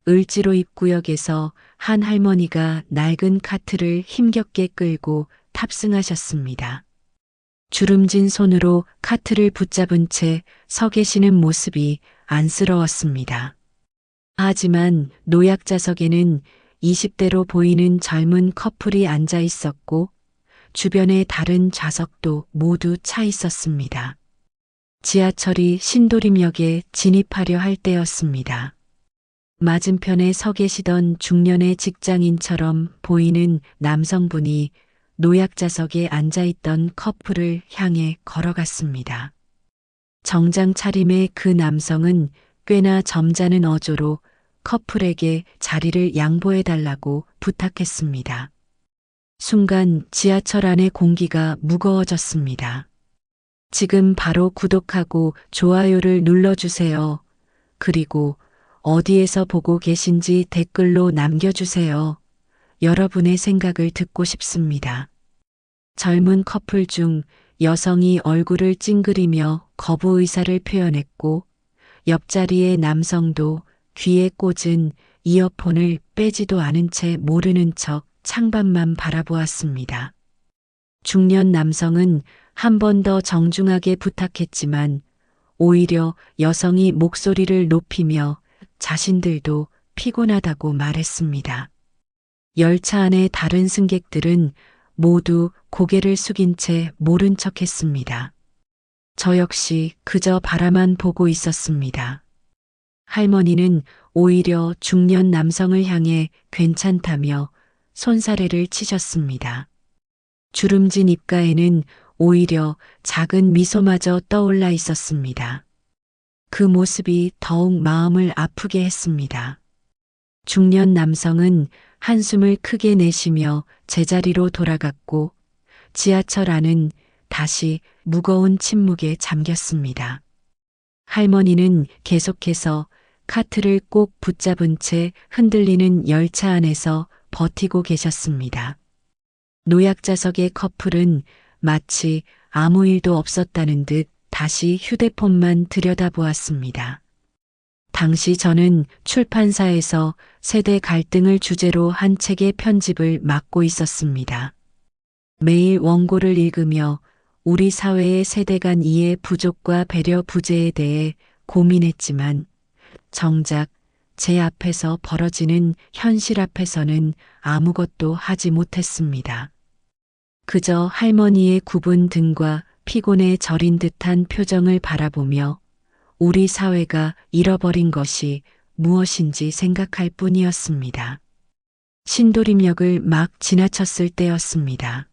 을지로 입구역에서 한 할머니가 낡은 카트를 힘겹게 끌고 탑승하셨습니다. 주름진 손으로 카트를 붙잡은 채 서 계시는 모습이 안쓰러웠습니다. 하지만 노약자석에는 20대로 보이는 젊은 커플이 앉아 있었고 주변의 다른 좌석도 모두 차 있었습니다. 지하철이 신도림역에 진입하려 할 때였습니다. 맞은편에 서 계시던 중년의 직장인처럼 보이는 남성분이 노약자석에 앉아있던 커플을 향해 걸어갔습니다. 정장 차림의 그 남성은 꽤나 점잖은 어조로 커플에게 자리를 양보해달라고 부탁했습니다. 순간 지하철 안의 공기가 무거워졌습니다. 지금 바로 구독하고 좋아요를 눌러주세요. 그리고 어디에서 보고 계신지 댓글로 남겨주세요. 여러분의 생각을 듣고 싶습니다. 젊은 커플 중 여성이 얼굴을 찡그리며 거부 의사를 표현했고 옆자리의 남성도 귀에 꽂은 이어폰을 빼지도 않은 채 모르는 척 창밖만 바라보았습니다. 중년 남성은 한 번 더 정중하게 부탁했지만 오히려 여성이 목소리를 높이며 자신들도 피곤하다고 말했습니다. 열차 안의 다른 승객들은 모두 고개를 숙인 채 모른 척했습니다. 저 역시 그저 바라만 보고 있었습니다. 할머니는 오히려 중년 남성을 향해 괜찮다며 손사래를 치셨습니다. 주름진 입가에는 오히려 작은 미소마저 떠올라 있었습니다. 그 모습이 더욱 마음을 아프게 했습니다. 중년 남성은 한숨을 크게 내쉬며 제자리로 돌아갔고 지하철 안은 다시 무거운 침묵에 잠겼습니다. 할머니는 계속해서 카트를 꼭 붙잡은 채 흔들리는 열차 안에서 버티고 계셨습니다. 노약자석의 커플은 마치 아무 일도 없었다는 듯 다시 휴대폰만 들여다보았습니다. 당시 저는 출판사에서 세대 갈등을 주제로 한 책의 편집을 맡고 있었습니다. 매일 원고를 읽으며 우리 사회의 세대 간 이해 부족과 배려 부재에 대해 고민했지만 정작 제 앞에서 벌어지는 현실 앞에서는 아무것도 하지 못했습니다. 그저 할머니의 굽은 등과 피곤에 절인 듯한 표정을 바라보며 우리 사회가 잃어버린 것이 무엇인지 생각할 뿐이었습니다. 신도림역을 막 지나쳤을 때였습니다.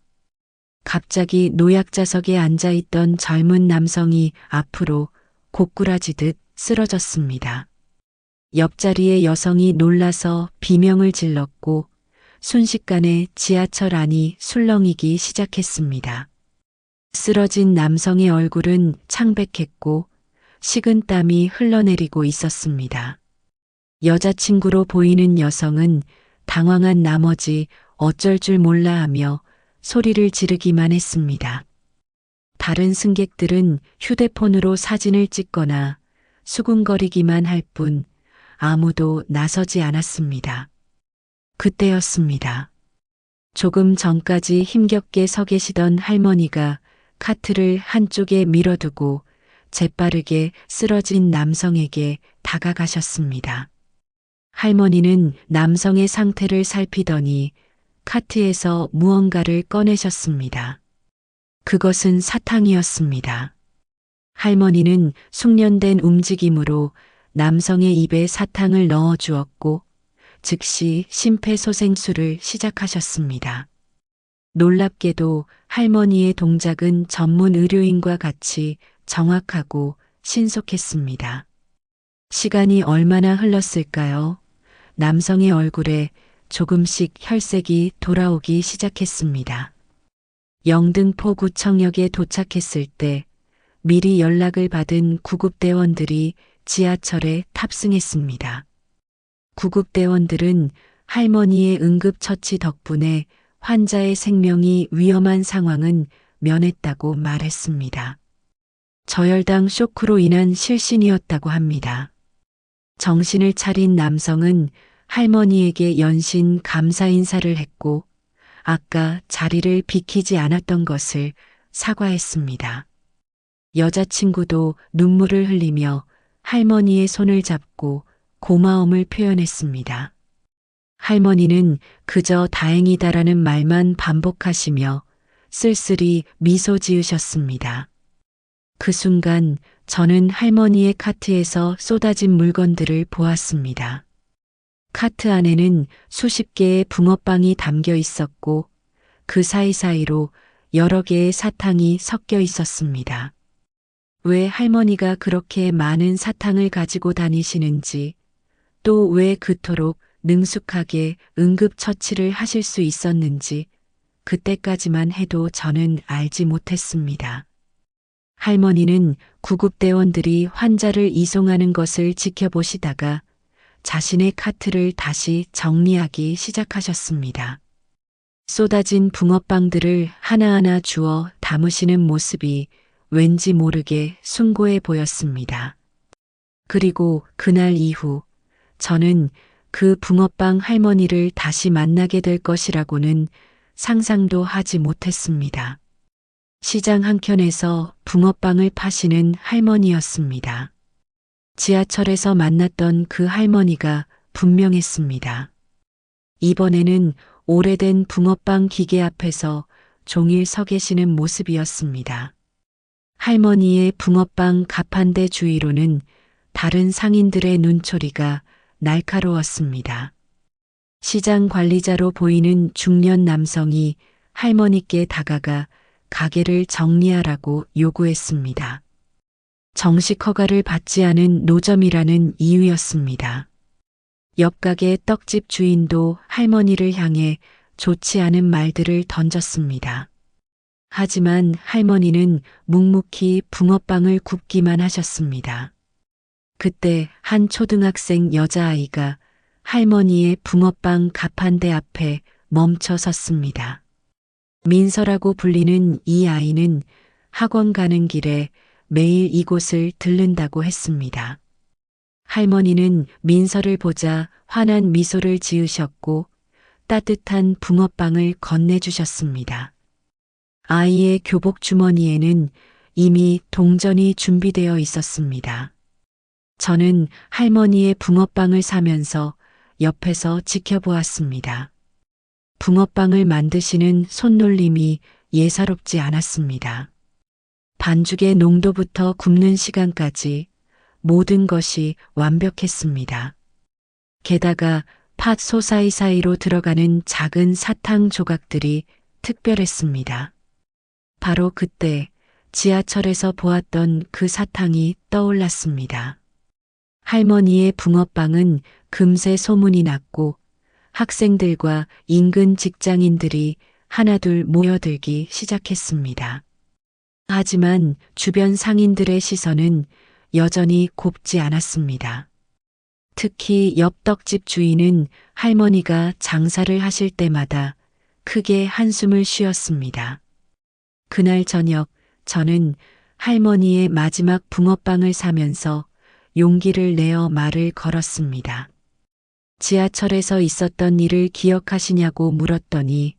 갑자기 노약자석에 앉아있던 젊은 남성이 앞으로 고꾸라지듯 쓰러졌습니다. 옆자리의 여성이 놀라서 비명을 질렀고 순식간에 지하철 안이 술렁이기 시작했습니다. 쓰러진 남성의 얼굴은 창백했고 식은 땀이 흘러내리고 있었습니다. 여자친구로 보이는 여성은 당황한 나머지 어쩔 줄 몰라 하며 소리를 지르기만 했습니다. 다른 승객들은 휴대폰으로 사진을 찍거나 수군거리기만 할 뿐 아무도 나서지 않았습니다. 그때였습니다. 조금 전까지 힘겹게 서 계시던 할머니가 카트를 한쪽에 밀어두고 재빠르게 쓰러진 남성에게 다가가셨습니다. 할머니는 남성의 상태를 살피더니 카트에서 무언가를 꺼내셨습니다. 그것은 사탕이었습니다. 할머니는 숙련된 움직임으로 남성의 입에 사탕을 넣어 주었고 즉시 심폐소생술을 시작하셨습니다. 놀랍게도 할머니의 동작은 전문 의료인과 같이 정확하고 신속했습니다. 시간이 얼마나 흘렀을까요? 남성의 얼굴에 조금씩 혈색이 돌아오기 시작했습니다. 영등포구청역에 도착했을 때 미리 연락을 받은 구급대원들이 지하철에 탑승했습니다. 구급대원들은 할머니의 응급처치 덕분에 환자의 생명이 위험한 상황은 면했다고 말했습니다. 저혈당 쇼크로 인한 실신이었다고 합니다. 정신을 차린 남성은 할머니에게 연신 감사 인사를 했고 아까 자리를 비키지 않았던 것을 사과했습니다. 여자친구도 눈물을 흘리며 할머니의 손을 잡고 고마움을 표현했습니다. 할머니는 그저 다행이다라는 말만 반복하시며 쓸쓸히 미소 지으셨습니다. 그 순간 저는 할머니의 카트에서 쏟아진 물건들을 보았습니다. 카트 안에는 수십 개의 붕어빵이 담겨 있었고 그 사이사이로 여러 개의 사탕이 섞여 있었습니다. 왜 할머니가 그렇게 많은 사탕을 가지고 다니시는지, 또 왜 그토록 능숙하게 응급처치를 하실 수 있었는지 그때까지만 해도 저는 알지 못했습니다. 할머니는 구급대원들이 환자를 이송하는 것을 지켜보시다가 자신의 카트를 다시 정리하기 시작하셨습니다. 쏟아진 붕어빵들을 하나하나 주워 담으시는 모습이 왠지 모르게 숭고해 보였습니다. 그리고 그날 이후 저는 그 붕어빵 할머니를 다시 만나게 될 것이라고는 상상도 하지 못했습니다. 시장 한켠에서 붕어빵을 파시는 할머니였습니다. 지하철에서 만났던 그 할머니가 분명했습니다. 이번에는 오래된 붕어빵 기계 앞에서 종일 서 계시는 모습이었습니다. 할머니의 붕어빵 가판대 주위로는 다른 상인들의 눈초리가 날카로웠습니다. 시장 관리자로 보이는 중년 남성이 할머니께 다가가 가게를 정리하라고 요구했습니다. 정식 허가를 받지 않은 노점이라는 이유였습니다. 옆 가게 떡집 주인도 할머니를 향해 좋지 않은 말들을 던졌습니다. 하지만 할머니는 묵묵히 붕어빵을 굽기만 하셨습니다. 그때 한 초등학생 여자아이가 할머니의 붕어빵 가판대 앞에 멈춰 섰습니다. 민서라고 불리는 이 아이는 학원 가는 길에 매일 이곳을 들른다고 했습니다. 할머니는 민서를 보자 환한 미소를 지으셨고 따뜻한 붕어빵을 건네주셨습니다. 아이의 교복 주머니에는 이미 동전이 준비되어 있었습니다. 저는 할머니의 붕어빵을 사면서 옆에서 지켜보았습니다. 붕어빵을 만드시는 손놀림이 예사롭지 않았습니다. 반죽의 농도부터 굽는 시간까지 모든 것이 완벽했습니다. 게다가 팥소 사이사이로 들어가는 작은 사탕 조각들이 특별했습니다. 바로 그때 지하철에서 보았던 그 사탕이 떠올랐습니다. 할머니의 붕어빵은 금세 소문이 났고 학생들과 인근 직장인들이 하나둘 모여들기 시작했습니다. 하지만 주변 상인들의 시선은 여전히 곱지 않았습니다. 특히 옆 떡집 주인은 할머니가 장사를 하실 때마다 크게 한숨을 쉬었습니다. 그날 저녁 저는 할머니의 마지막 붕어빵을 사면서 용기를 내어 말을 걸었습니다. 지하철에서 있었던 일을 기억하시냐고 물었더니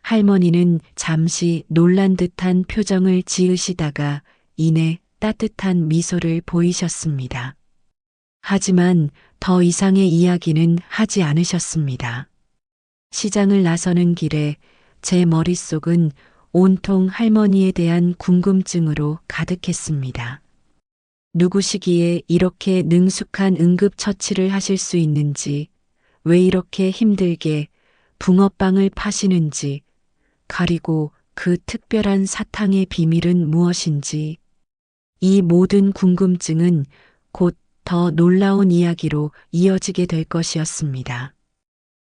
할머니는 잠시 놀란 듯한 표정을 지으시다가 이내 따뜻한 미소를 보이셨습니다. 하지만 더 이상의 이야기는 하지 않으셨습니다. 시장을 나서는 길에 제 머릿속은 온통 할머니에 대한 궁금증으로 가득했습니다. 누구시기에 이렇게 능숙한 응급처치를 하실 수 있는지, 왜 이렇게 힘들게 붕어빵을 파시는지, 그리고 그 특별한 사탕의 비밀은 무엇인지, 이 모든 궁금증은 곧 더 놀라운 이야기로 이어지게 될 것이었습니다.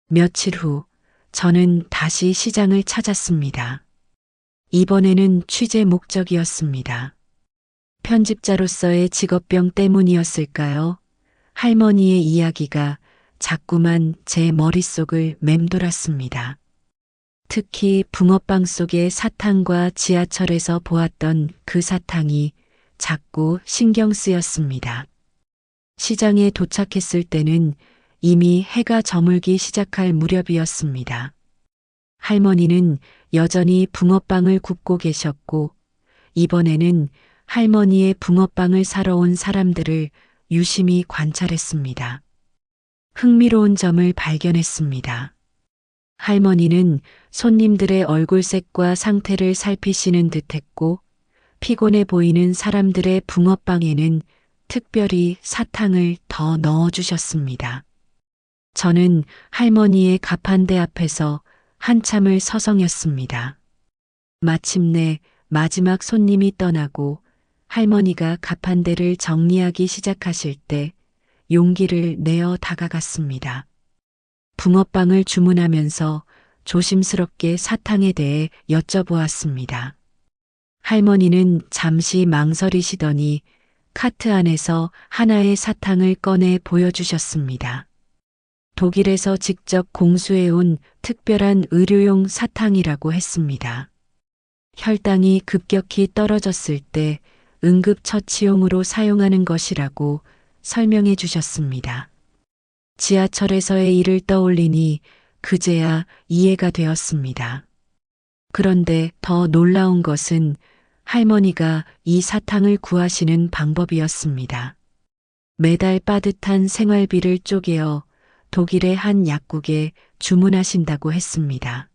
며칠 후 저는 다시 시장을 찾았습니다. 이번에는 취재 목적이었습니다. 편집자로서의 직업병 때문이었을까요? 할머니의 이야기가 자꾸만 제 머릿속을 맴돌았습니다. 특히 붕어빵 속의 사탕과 지하철에서 보았던 그 사탕이 자꾸 신경 쓰였습니다. 시장에 도착했을 때는 이미 해가 저물기 시작할 무렵이었습니다. 할머니는 여전히 붕어빵을 굽고 계셨고, 이번에는 할머니의 붕어빵을 사러 온 사람들을 유심히 관찰했습니다. 흥미로운 점을 발견했습니다. 할머니는 손님들의 얼굴색과 상태를 살피시는 듯했고, 피곤해 보이는 사람들의 붕어빵에는 특별히 사탕을 더 넣어주셨습니다. 저는 할머니의 가판대 앞에서 한참을 서성였습니다. 마침내 마지막 손님이 떠나고 할머니가 가판대를 정리하기 시작하실 때 용기를 내어 다가갔습니다. 붕어빵을 주문하면서 조심스럽게 사탕에 대해 여쭤보았습니다. 할머니는 잠시 망설이시더니 카트 안에서 하나의 사탕을 꺼내 보여주셨습니다. 독일에서 직접 공수해온 특별한 의료용 사탕이라고 했습니다. 혈당이 급격히 떨어졌을 때 응급처치용으로 사용하는 것이라고 설명해 주셨습니다. 지하철에서의 일을 떠올리니 그제야 이해가 되었습니다. 그런데 더 놀라운 것은 할머니가 이 사탕을 구하시는 방법이었습니다. 매달 빠듯한 생활비를 쪼개어 독일의 한 약국에 주문하신다고 했습니다.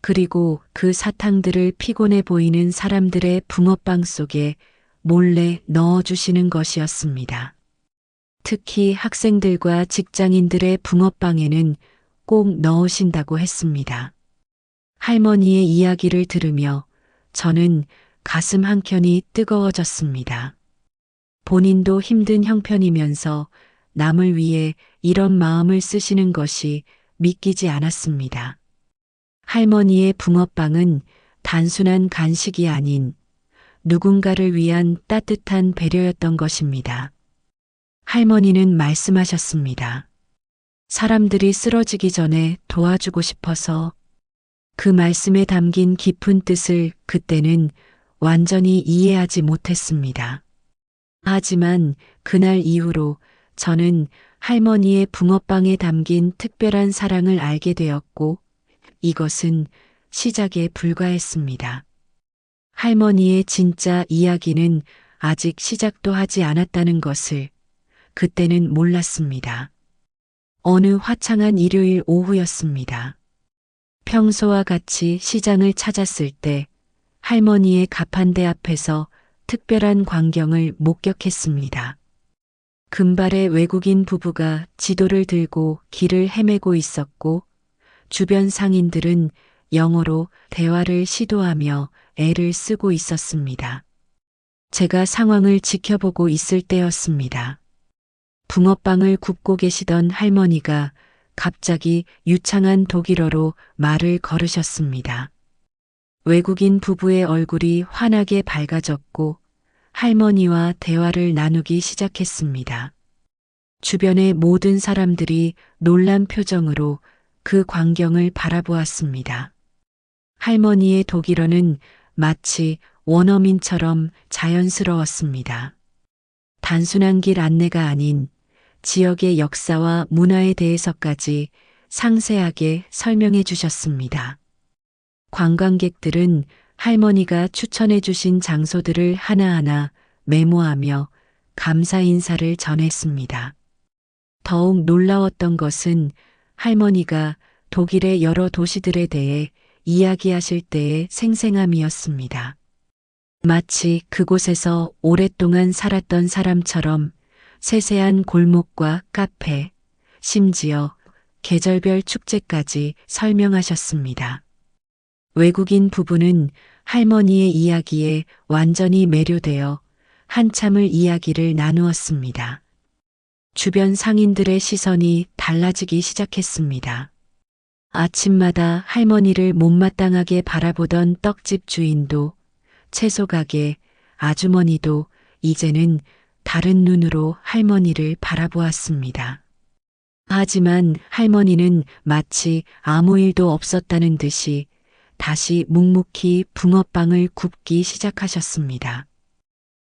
그리고 그 사탕들을 피곤해 보이는 사람들의 붕어빵 속에 몰래 넣어주시는 것이었습니다. 특히 학생들과 직장인들의 붕어빵에는 꼭 넣으신다고 했습니다. 할머니의 이야기를 들으며 저는 가슴 한켠이 뜨거워졌습니다. 본인도 힘든 형편이면서 남을 위해 이런 마음을 쓰시는 것이 믿기지 않았습니다. 할머니의 붕어빵은 단순한 간식이 아닌 누군가를 위한 따뜻한 배려였던 것입니다. 할머니는 말씀하셨습니다. 사람들이 쓰러지기 전에 도와주고 싶어서. 그 말씀에 담긴 깊은 뜻을 그때는 완전히 이해하지 못했습니다. 하지만 그날 이후로 저는 할머니의 붕어빵에 담긴 특별한 사랑을 알게 되었고, 이것은 시작에 불과했습니다. 할머니의 진짜 이야기는 아직 시작도 하지 않았다는 것을 그때는 몰랐습니다. 어느 화창한 일요일 오후였습니다. 평소와 같이 시장을 찾았을 때 할머니의 가판대 앞에서 특별한 광경을 목격했습니다. 금발의 외국인 부부가 지도를 들고 길을 헤매고 있었고, 주변 상인들은 영어로 대화를 시도하며 애를 쓰고 있었습니다. 제가 상황을 지켜보고 있을 때였습니다. 붕어빵을 굽고 계시던 할머니가 갑자기 유창한 독일어로 말을 걸으셨습니다. 외국인 부부의 얼굴이 환하게 밝아졌고 할머니와 대화를 나누기 시작했습니다. 주변의 모든 사람들이 놀란 표정으로 그 광경을 바라보았습니다. 할머니의 독일어는 마치 원어민처럼 자연스러웠습니다. 단순한 길 안내가 아닌 지역의 역사와 문화에 대해서까지 상세하게 설명해 주셨습니다. 관광객들은 할머니가 추천해 주신 장소들을 하나하나 메모하며 감사 인사를 전했습니다. 더욱 놀라웠던 것은 할머니가 독일의 여러 도시들에 대해 이야기하실 때의 생생함이었습니다. 마치 그곳에서 오랫동안 살았던 사람처럼 세세한 골목과 카페, 심지어 계절별 축제까지 설명하셨습니다. 외국인 부부는 할머니의 이야기에 완전히 매료되어 한참을 이야기를 나누었습니다. 주변 상인들의 시선이 달라지기 시작했습니다. 아침마다 할머니를 못마땅하게 바라보던 떡집 주인도, 채소 가게 아주머니도 이제는 다른 눈으로 할머니를 바라보았습니다. 하지만 할머니는 마치 아무 일도 없었다는 듯이 다시 묵묵히 붕어빵을 굽기 시작하셨습니다.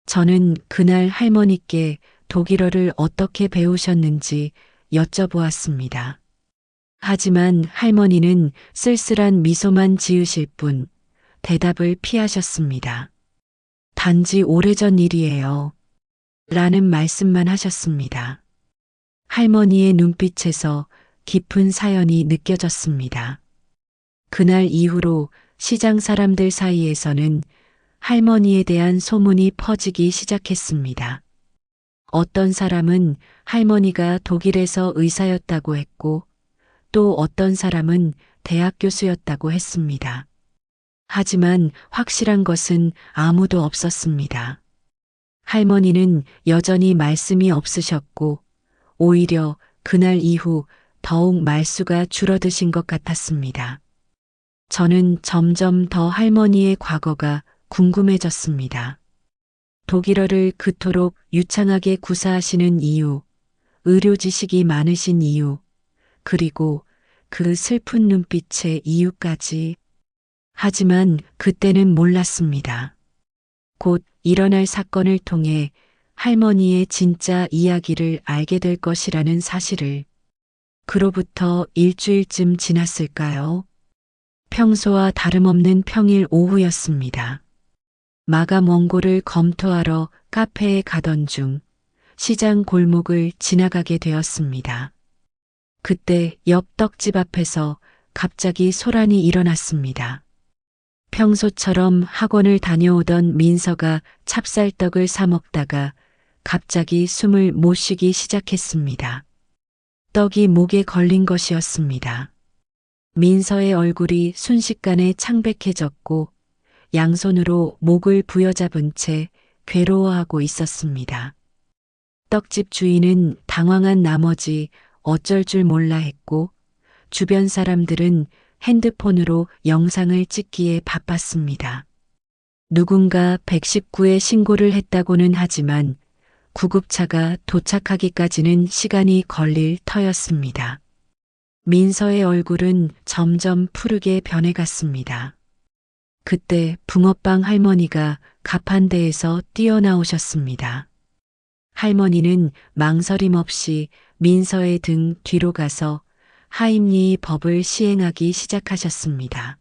저는 그날 할머니께 독일어를 어떻게 배우셨는지 여쭤보았습니다. 하지만 할머니는 쓸쓸한 미소만 지으실 뿐 대답을 피하셨습니다. 단지 오래전 일이에요. 라는 말씀만 하셨습니다. 할머니의 눈빛에서 깊은 사연이 느껴졌습니다. 그날 이후로 시장 사람들 사이에서는 할머니에 대한 소문이 퍼지기 시작했습니다. 어떤 사람은 할머니가 독일에서 의사였다고 했고, 또 어떤 사람은 대학 교수였다고 했습니다. 하지만 확실한 것은 아무도 없었습니다. 할머니는 여전히 말씀이 없으셨고, 오히려 그날 이후 더욱 말수가 줄어드신 것 같았습니다. 저는 점점 더 할머니의 과거가 궁금해졌습니다. 독일어를 그토록 유창하게 구사하시는 이유, 의료 지식이 많으신 이유, 그리고 그 슬픈 눈빛의 이유까지. 하지만 그때는 몰랐습니다. 곧 일어날 사건을 통해 할머니의 진짜 이야기를 알게 될 것이라는 사실을. 그로부터 일주일쯤 지났을까요? 평소와 다름없는 평일 오후였습니다. 마감 원고를 검토하러 카페에 가던 중 시장 골목을 지나가게 되었습니다. 그때 옆 떡집 앞에서 갑자기 소란이 일어났습니다. 평소처럼 학원을 다녀오던 민서가 찹쌀떡을 사 먹다가 갑자기 숨을 못 쉬기 시작했습니다. 떡이 목에 걸린 것이었습니다. 민서의 얼굴이 순식간에 창백해졌고 양손으로 목을 부여잡은 채 괴로워하고 있었습니다. 떡집 주인은 당황한 나머지 어쩔 줄 몰라 했고 주변 사람들은 핸드폰으로 영상을 찍기에 바빴습니다. 누군가 119에 신고를 했다고는 하지만 구급차가 도착하기까지는 시간이 걸릴 터였습니다. 민서의 얼굴은 점점 푸르게 변해갔습니다. 그때 붕어빵 할머니가 가판대에서 뛰어나오셨습니다. 할머니는 망설임 없이 민서의 등 뒤로 가서 하임리 법을 시행하기 시작하셨습니다.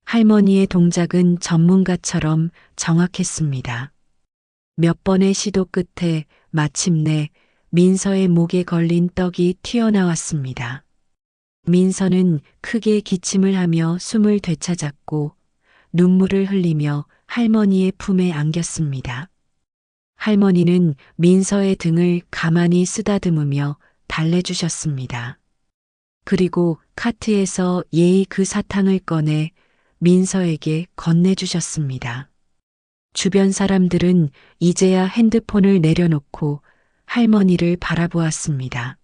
할머니의 동작은 전문가처럼 정확했습니다. 몇 번의 시도 끝에 마침내 민서의 목에 걸린 떡이 튀어나왔습니다. 민서는 크게 기침을 하며 숨을 되찾았고 눈물을 흘리며 할머니의 품에 안겼습니다. 할머니는 민서의 등을 가만히 쓰다듬으며 달래주셨습니다. 그리고 카트에서 예의 그 사탕을 꺼내 민서에게 건네주셨습니다. 주변 사람들은 이제야 핸드폰을 내려놓고 할머니를 바라보았습니다.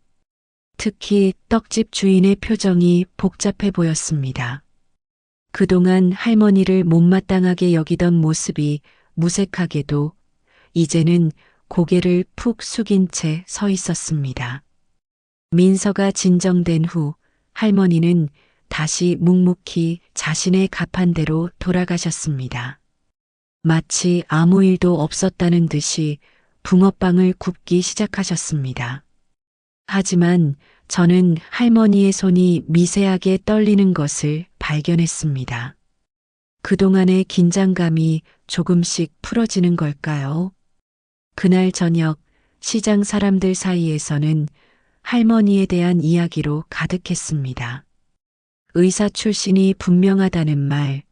특히 떡집 주인의 표정이 복잡해 보였습니다. 그동안 할머니를 못마땅하게 여기던 모습이 무색하게도 이제는 고개를 푹 숙인 채 서 있었습니다. 민서가 진정된 후 할머니는 다시 묵묵히 자신의 가판대로 돌아가셨습니다. 마치 아무 일도 없었다는 듯이 붕어빵을 굽기 시작하셨습니다. 하지만 저는 할머니의 손이 미세하게 떨리는 것을 발견했습니다. 그동안의 긴장감이 조금씩 풀어지는 걸까요? 그날 저녁 시장 사람들 사이에서는 할머니에 대한 이야기로 가득했습니다. 의사 출신이 분명하다는 말,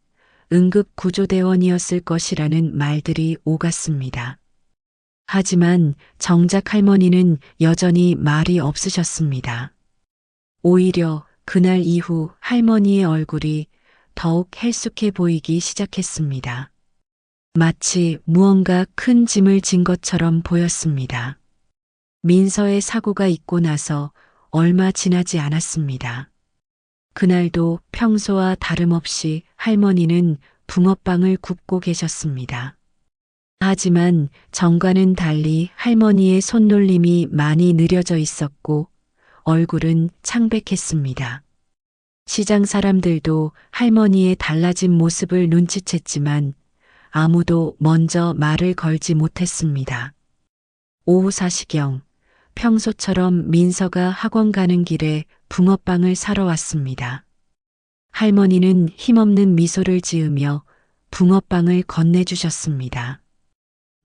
응급구조대원이었을 것이라는 말들이 오갔습니다. 하지만 정작 할머니는 여전히 말이 없으셨습니다. 오히려 그날 이후 할머니의 얼굴이 더욱 헬쑥해 보이기 시작했습니다. 마치 무언가 큰 짐을 진 것처럼 보였습니다. 민서의 사고가 있고 나서 얼마 지나지 않았습니다. 그날도 평소와 다름없이 할머니는 붕어빵을 굽고 계셨습니다. 하지만 전과는 달리 할머니의 손놀림이 많이 느려져 있었고 얼굴은 창백했습니다. 시장 사람들도 할머니의 달라진 모습을 눈치챘지만 아무도 먼저 말을 걸지 못했습니다. 오후 4시경 평소처럼 민서가 학원 가는 길에 붕어빵을 사러 왔습니다. 할머니는 힘없는 미소를 지으며 붕어빵을 건네주셨습니다.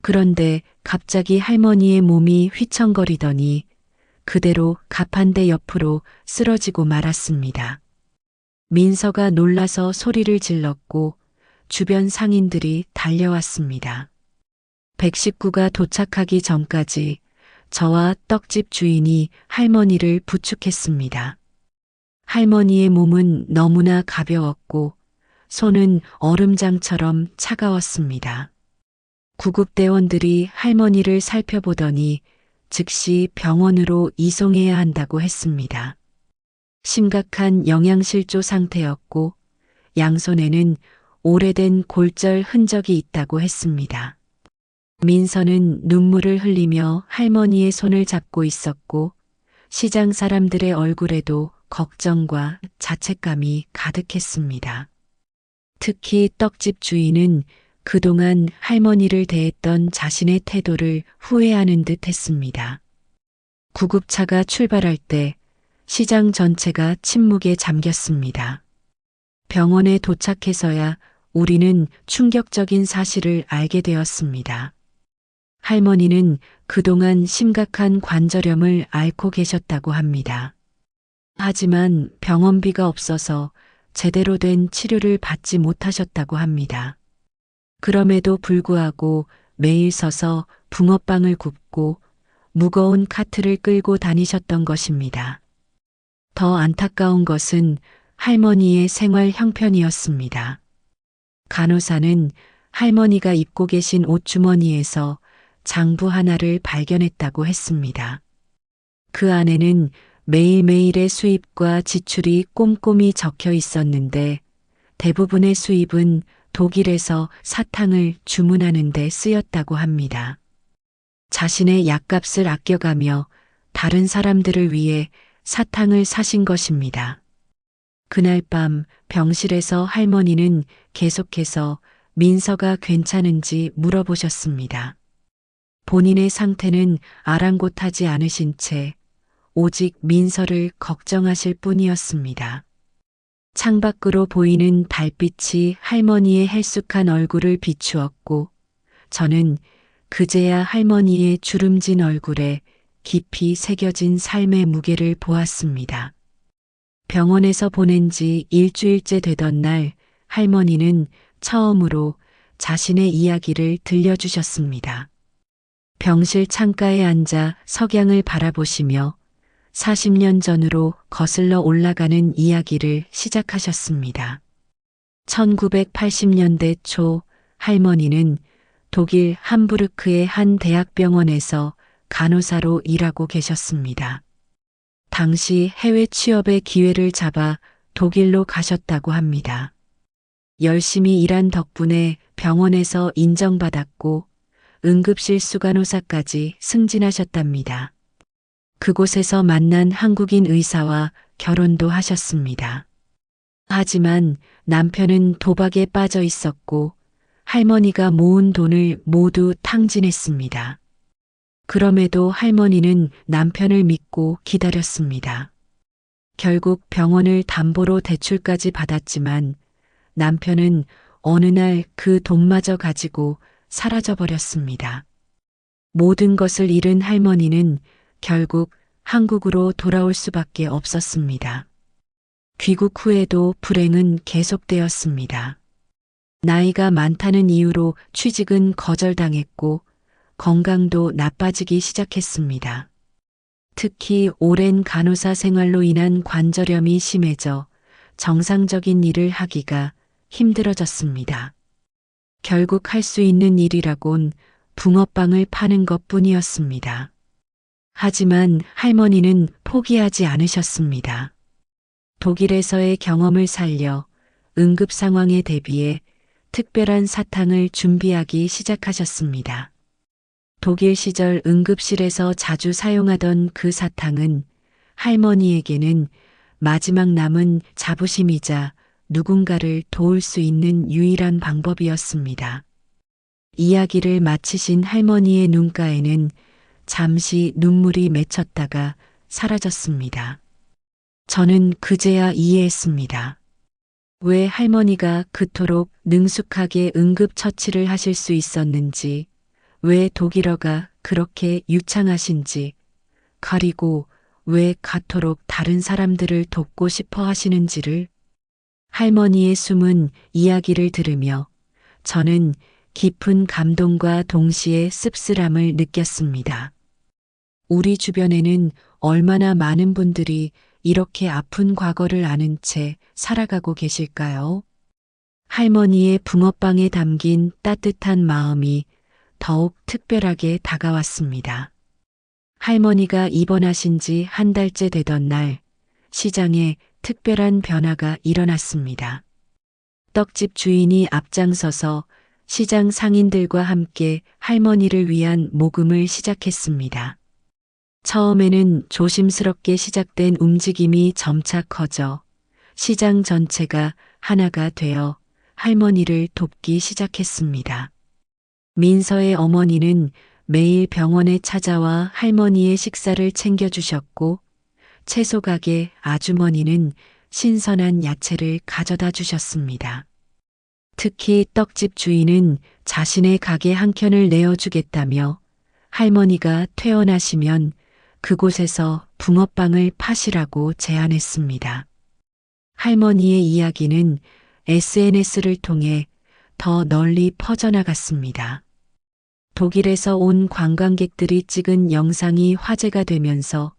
그런데 갑자기 할머니의 몸이 휘청거리더니 그대로 가판대 옆으로 쓰러지고 말았습니다. 민서가 놀라서 소리를 질렀고 주변 상인들이 달려왔습니다. 119가 도착하기 전까지 저와 떡집 주인이 할머니를 부축했습니다. 할머니의 몸은 너무나 가벼웠고 손은 얼음장처럼 차가웠습니다. 구급대원들이 할머니를 살펴보더니 즉시 병원으로 이송해야 한다고 했습니다. 심각한 영양실조 상태였고 양손에는 오래된 골절 흔적이 있다고 했습니다. 민서는 눈물을 흘리며 할머니의 손을 잡고 있었고 시장 사람들의 얼굴에도 걱정과 자책감이 가득했습니다. 특히 떡집 주인은 그동안 할머니를 대했던 자신의 태도를 후회하는 듯 했습니다. 구급차가 출발할 때 시장 전체가 침묵에 잠겼습니다. 병원에 도착해서야 우리는 충격적인 사실을 알게 되었습니다. 할머니는 그동안 심각한 관절염을 앓고 계셨다고 합니다. 하지만 병원비가 없어서 제대로 된 치료를 받지 못하셨다고 합니다. 그럼에도 불구하고 매일 서서 붕어빵을 굽고 무거운 카트를 끌고 다니셨던 것입니다. 더 안타까운 것은 할머니의 생활 형편이었습니다. 간호사는 할머니가 입고 계신 옷주머니에서 장부 하나를 발견했다고 했습니다. 그 안에는 매일매일의 수입과 지출이 꼼꼼히 적혀 있었는데 대부분의 수입은 독일에서 사탕을 주문하는 데 쓰였다고 합니다. 자신의 약값을 아껴가며 다른 사람들을 위해 사탕을 사신 것입니다. 그날 밤 병실에서 할머니는 계속해서 민서가 괜찮은지 물어보셨습니다. 본인의 상태는 아랑곳하지 않으신 채 오직 민서를 걱정하실 뿐이었습니다. 창밖으로 보이는 달빛이 할머니의 헬쑥한 얼굴을 비추었고 저는 그제야 할머니의 주름진 얼굴에 깊이 새겨진 삶의 무게를 보았습니다. 병원에서 보낸 지 일주일째 되던 날 할머니는 처음으로 자신의 이야기를 들려주셨습니다. 병실 창가에 앉아 석양을 바라보시며 40년 전으로 거슬러 올라가는 이야기를 시작하셨습니다. 1980년대 초 할머니는 독일 함부르크의 한 대학병원에서 간호사로 일하고 계셨습니다. 당시 해외 취업의 기회를 잡아 독일로 가셨다고 합니다. 열심히 일한 덕분에 병원에서 인정받았고 응급실 수간호사까지 승진하셨답니다. 그곳에서 만난 한국인 의사와 결혼도 하셨습니다. 하지만 남편은 도박에 빠져 있었고 할머니가 모은 돈을 모두 탕진했습니다. 그럼에도 할머니는 남편을 믿고 기다렸습니다. 결국 병원을 담보로 대출까지 받았지만 남편은 어느 날 그 돈마저 가지고 사라져버렸습니다. 모든 것을 잃은 할머니는 결국 한국으로 돌아올 수밖에 없었습니다. 귀국 후에도 불행은 계속되었습니다. 나이가 많다는 이유로 취직은 거절당했고 건강도 나빠지기 시작했습니다. 특히 오랜 간호사 생활로 인한 관절염이 심해져 정상적인 일을 하기가 힘들어졌습니다. 결국 할 수 있는 일이라곤 붕어빵을 파는 것뿐이었습니다. 하지만 할머니는 포기하지 않으셨습니다. 독일에서의 경험을 살려 응급 상황에 대비해 특별한 사탕을 준비하기 시작하셨습니다. 독일 시절 응급실에서 자주 사용하던 그 사탕은 할머니에게는 마지막 남은 자부심이자 누군가를 도울 수 있는 유일한 방법이었습니다. 이야기를 마치신 할머니의 눈가에는 잠시 눈물이 맺혔다가 사라졌습니다. 저는 그제야 이해했습니다. 왜 할머니가 그토록 능숙하게 응급처치를 하실 수 있었는지, 왜 독일어가 그렇게 유창하신지, 그리고 왜 그토록 다른 사람들을 돕고 싶어 하시는지를. 할머니의 숨은 이야기를 들으며 저는 깊은 감동과 동시에 씁쓸함을 느꼈습니다. 우리 주변에는 얼마나 많은 분들이 이렇게 아픈 과거를 아는 채 살아가고 계실까요? 할머니의 붕어빵에 담긴 따뜻한 마음이 더욱 특별하게 다가왔습니다. 할머니가 입원하신 지 한 달째 되던 날, 시장에 특별한 변화가 일어났습니다. 떡집 주인이 앞장서서 시장 상인들과 함께 할머니를 위한 모금을 시작했습니다. 처음에는 조심스럽게 시작된 움직임이 점차 커져 시장 전체가 하나가 되어 할머니를 돕기 시작했습니다. 민서의 어머니는 매일 병원에 찾아와 할머니의 식사를 챙겨주셨고, 채소 가게 아주머니는 신선한 야채를 가져다 주셨습니다. 특히 떡집 주인은 자신의 가게 한 켠을 내어주겠다며 할머니가 퇴원하시면 그곳에서 붕어빵을 파시라고 제안했습니다. 할머니의 이야기는 SNS를 통해 더 널리 퍼져나갔습니다. 독일에서 온 관광객들이 찍은 영상이 화제가 되면서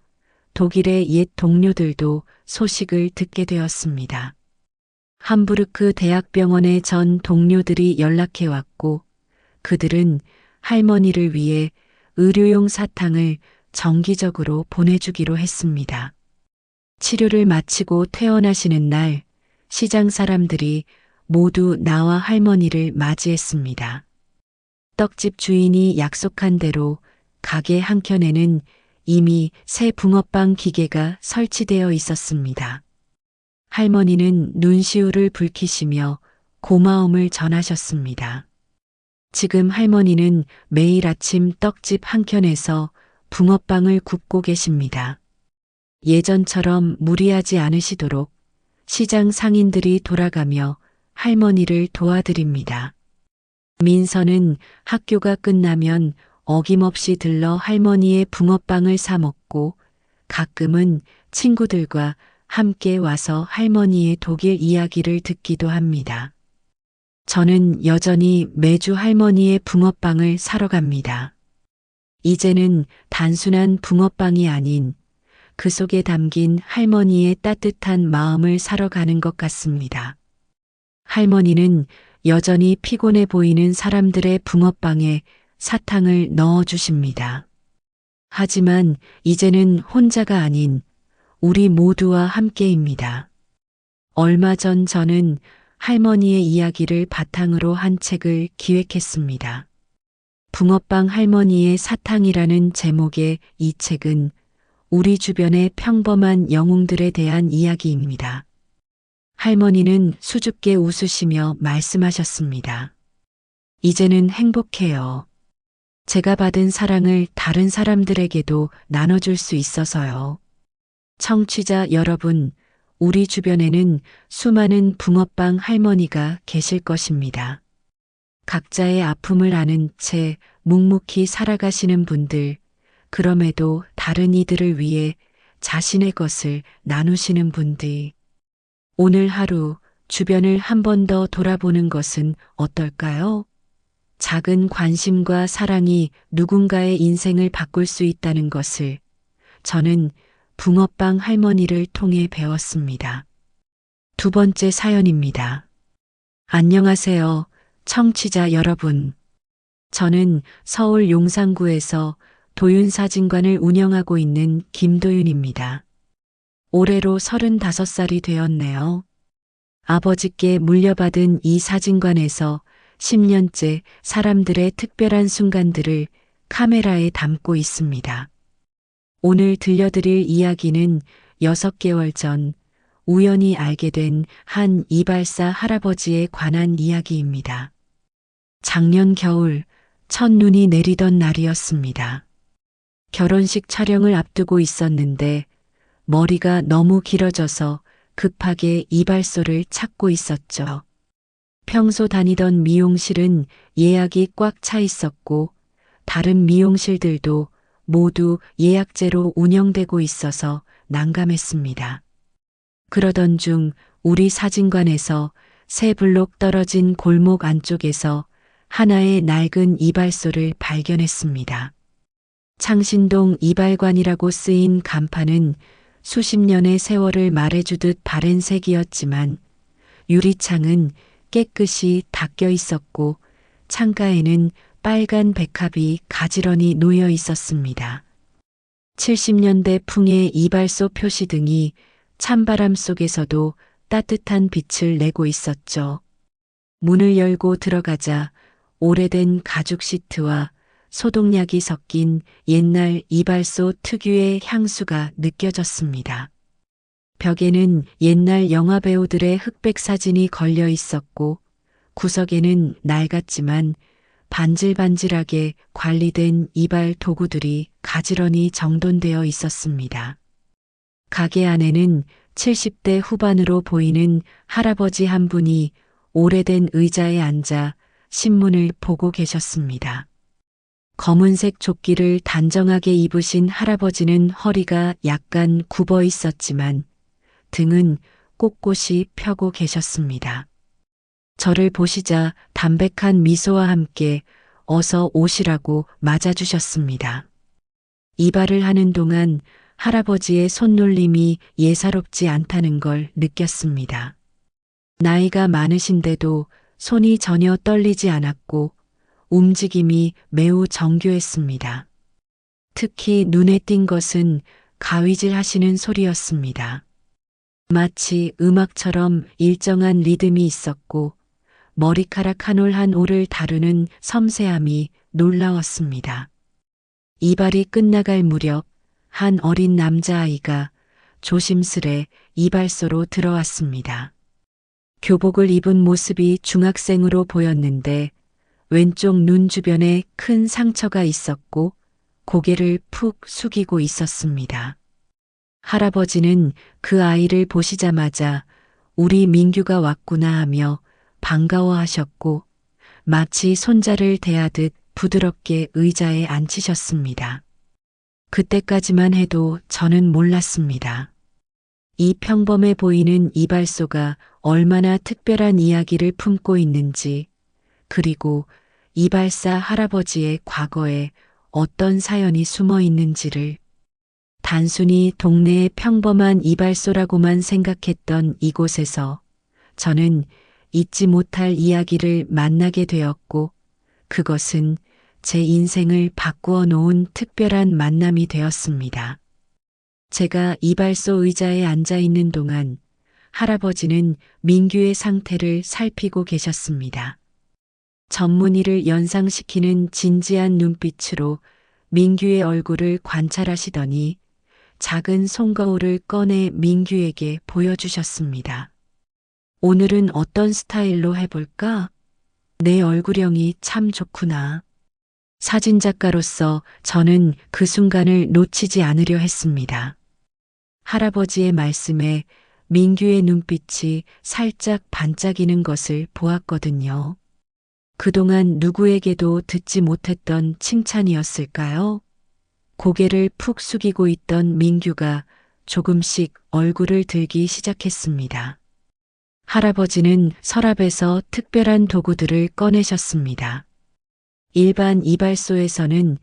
독일의 옛 동료들도 소식을 듣게 되었습니다. 함부르크 대학병원의 전 동료들이 연락해 왔고, 그들은 할머니를 위해 의료용 사탕을 정기적으로 보내주기로 했습니다. 치료를 마치고 퇴원하시는 날, 시장 사람들이 모두 나와 할머니를 맞이했습니다. 떡집 주인이 약속한 대로 가게 한켠에는 이미 새 붕어빵 기계가 설치되어 있었습니다. 할머니는 눈시울을 붉히시며 고마움을 전하셨습니다. 지금 할머니는 매일 아침 떡집 한켠에서 붕어빵을 굽고 계십니다. 예전처럼 무리하지 않으시도록 시장 상인들이 돌아가며 할머니를 도와드립니다. 민서는 학교가 끝나면 어김없이 들러 할머니의 붕어빵을 사 먹고, 가끔은 친구들과 함께 와서 할머니의 독일 이야기를 듣기도 합니다. 저는 여전히 매주 할머니의 붕어빵을 사러 갑니다. 이제는 단순한 붕어빵이 아닌 그 속에 담긴 할머니의 따뜻한 마음을 사러 가는 것 같습니다. 할머니는 여전히 피곤해 보이는 사람들의 붕어빵에 사탕을 넣어 주십니다. 하지만 이제는 혼자가 아닌 우리 모두와 함께입니다. 얼마 전 저는 할머니의 이야기를 바탕으로 한 책을 기획했습니다. 붕어빵 할머니의 사탕이라는 제목의 이 책은 우리 주변의 평범한 영웅들에 대한 이야기입니다. 할머니는 수줍게 웃으시며 말씀하셨습니다. 이제는 행복해요. 제가 받은 사랑을 다른 사람들에게도 나눠줄 수 있어서요. 청취자 여러분, 우리 주변에는 수많은 붕어빵 할머니가 계실 것입니다. 각자의 아픔을 아는 채 묵묵히 살아가시는 분들, 그럼에도 다른 이들을 위해 자신의 것을 나누시는 분들. 오늘 하루 주변을 한 번 더 돌아보는 것은 어떨까요? 작은 관심과 사랑이 누군가의 인생을 바꿀 수 있다는 것을 저는 붕어빵 할머니를 통해 배웠습니다. 두 번째 사연입니다. 안녕하세요, 청취자 여러분. 저는 서울 용산구에서 도윤사진관을 운영하고 있는 김도윤입니다. 올해로 35살이 되었네요. 아버지께 물려받은 이 사진관에서 10년째 사람들의 특별한 순간들을 카메라에 담고 있습니다. 오늘 들려드릴 이야기는 6개월 전 우연히 알게 된 한 이발사 할아버지에 관한 이야기입니다. 작년 겨울 첫눈이 내리던 날이었습니다. 결혼식 촬영을 앞두고 있었는데 머리가 너무 길어져서 급하게 이발소를 찾고 있었죠. 평소 다니던 미용실은 예약이 꽉 차 있었고 다른 미용실들도 모두 예약제로 운영되고 있어서 난감했습니다. 그러던 중 우리 사진관에서 세 블록 떨어진 골목 안쪽에서 하나의 낡은 이발소를 발견했습니다. 창신동 이발관이라고 쓰인 간판은 수십 년의 세월을 말해주듯 바랜색이었지만 유리창은 깨끗이 닦여 있었고 창가에는 빨간 백합이 가지런히 놓여 있었습니다. 70년대 풍의 이발소 표시등이 찬바람 속에서도 따뜻한 빛을 내고 있었죠. 문을 열고 들어가자 오래된 가죽 시트와 소독약이 섞인 옛날 이발소 특유의 향수가 느껴졌습니다. 벽에는 옛날 영화배우들의 흑백 사진이 걸려 있었고 구석에는 낡았지만 반질반질하게 관리된 이발 도구들이 가지런히 정돈되어 있었습니다. 가게 안에는 70대 후반으로 보이는 할아버지 한 분이 오래된 의자에 앉아 신문을 보고 계셨습니다. 검은색 조끼를 단정하게 입으신 할아버지는 허리가 약간 굽어 있었지만 등은 꼿꼿이 펴고 계셨습니다. 저를 보시자 담백한 미소와 함께 어서 오시라고 맞아주셨습니다. 이발을 하는 동안 할아버지의 손놀림이 예사롭지 않다는 걸 느꼈습니다. 나이가 많으신데도 손이 전혀 떨리지 않았고 움직임이 매우 정교했습니다. 특히 눈에 띈 것은 가위질 하시는 소리였습니다. 마치 음악처럼 일정한 리듬이 있었고 머리카락 한 올 한 올을 다루는 섬세함이 놀라웠습니다. 이발이 끝나갈 무렵 한 어린 남자아이가 조심스레 이발소로 들어왔습니다. 교복을 입은 모습이 중학생으로 보였는데 왼쪽 눈 주변에 큰 상처가 있었고 고개를 푹 숙이고 있었습니다. 할아버지는 그 아이를 보시자마자 우리 민규가 왔구나 하며 반가워하셨고 마치 손자를 대하듯 부드럽게 의자에 앉히셨습니다. 그때까지만 해도 저는 몰랐습니다. 이 평범해 보이는 이발소가 얼마나 특별한 이야기를 품고 있는지, 그리고 이발사 할아버지의 과거에 어떤 사연이 숨어 있는지를 단순히 동네의 평범한 이발소라고만 생각했던 이곳에서 저는 잊지 못할 이야기를 만나게 되었고 그것은 제 인생을 바꾸어 놓은 특별한 만남이 되었습니다. 제가 이발소 의자에 앉아 있는 동안 할아버지는 민규의 상태를 살피고 계셨습니다. 전문의를 연상시키는 진지한 눈빛으로 민규의 얼굴을 관찰하시더니 작은 손거울을 꺼내 민규에게 보여주셨습니다. 오늘은 어떤 스타일로 해볼까? 내 얼굴형이 참 좋구나. 사진작가로서 저는 그 순간을 놓치지 않으려 했습니다. 할아버지의 말씀에 민규의 눈빛이 살짝 반짝이는 것을 보았거든요. 그동안 누구에게도 듣지 못했던 칭찬이었을까요? 고개를 푹 숙이고 있던 민규가 조금씩 얼굴을 들기 시작했습니다. 할아버지는 서랍에서 특별한 도구들을 꺼내셨습니다. 일반 이발소에서는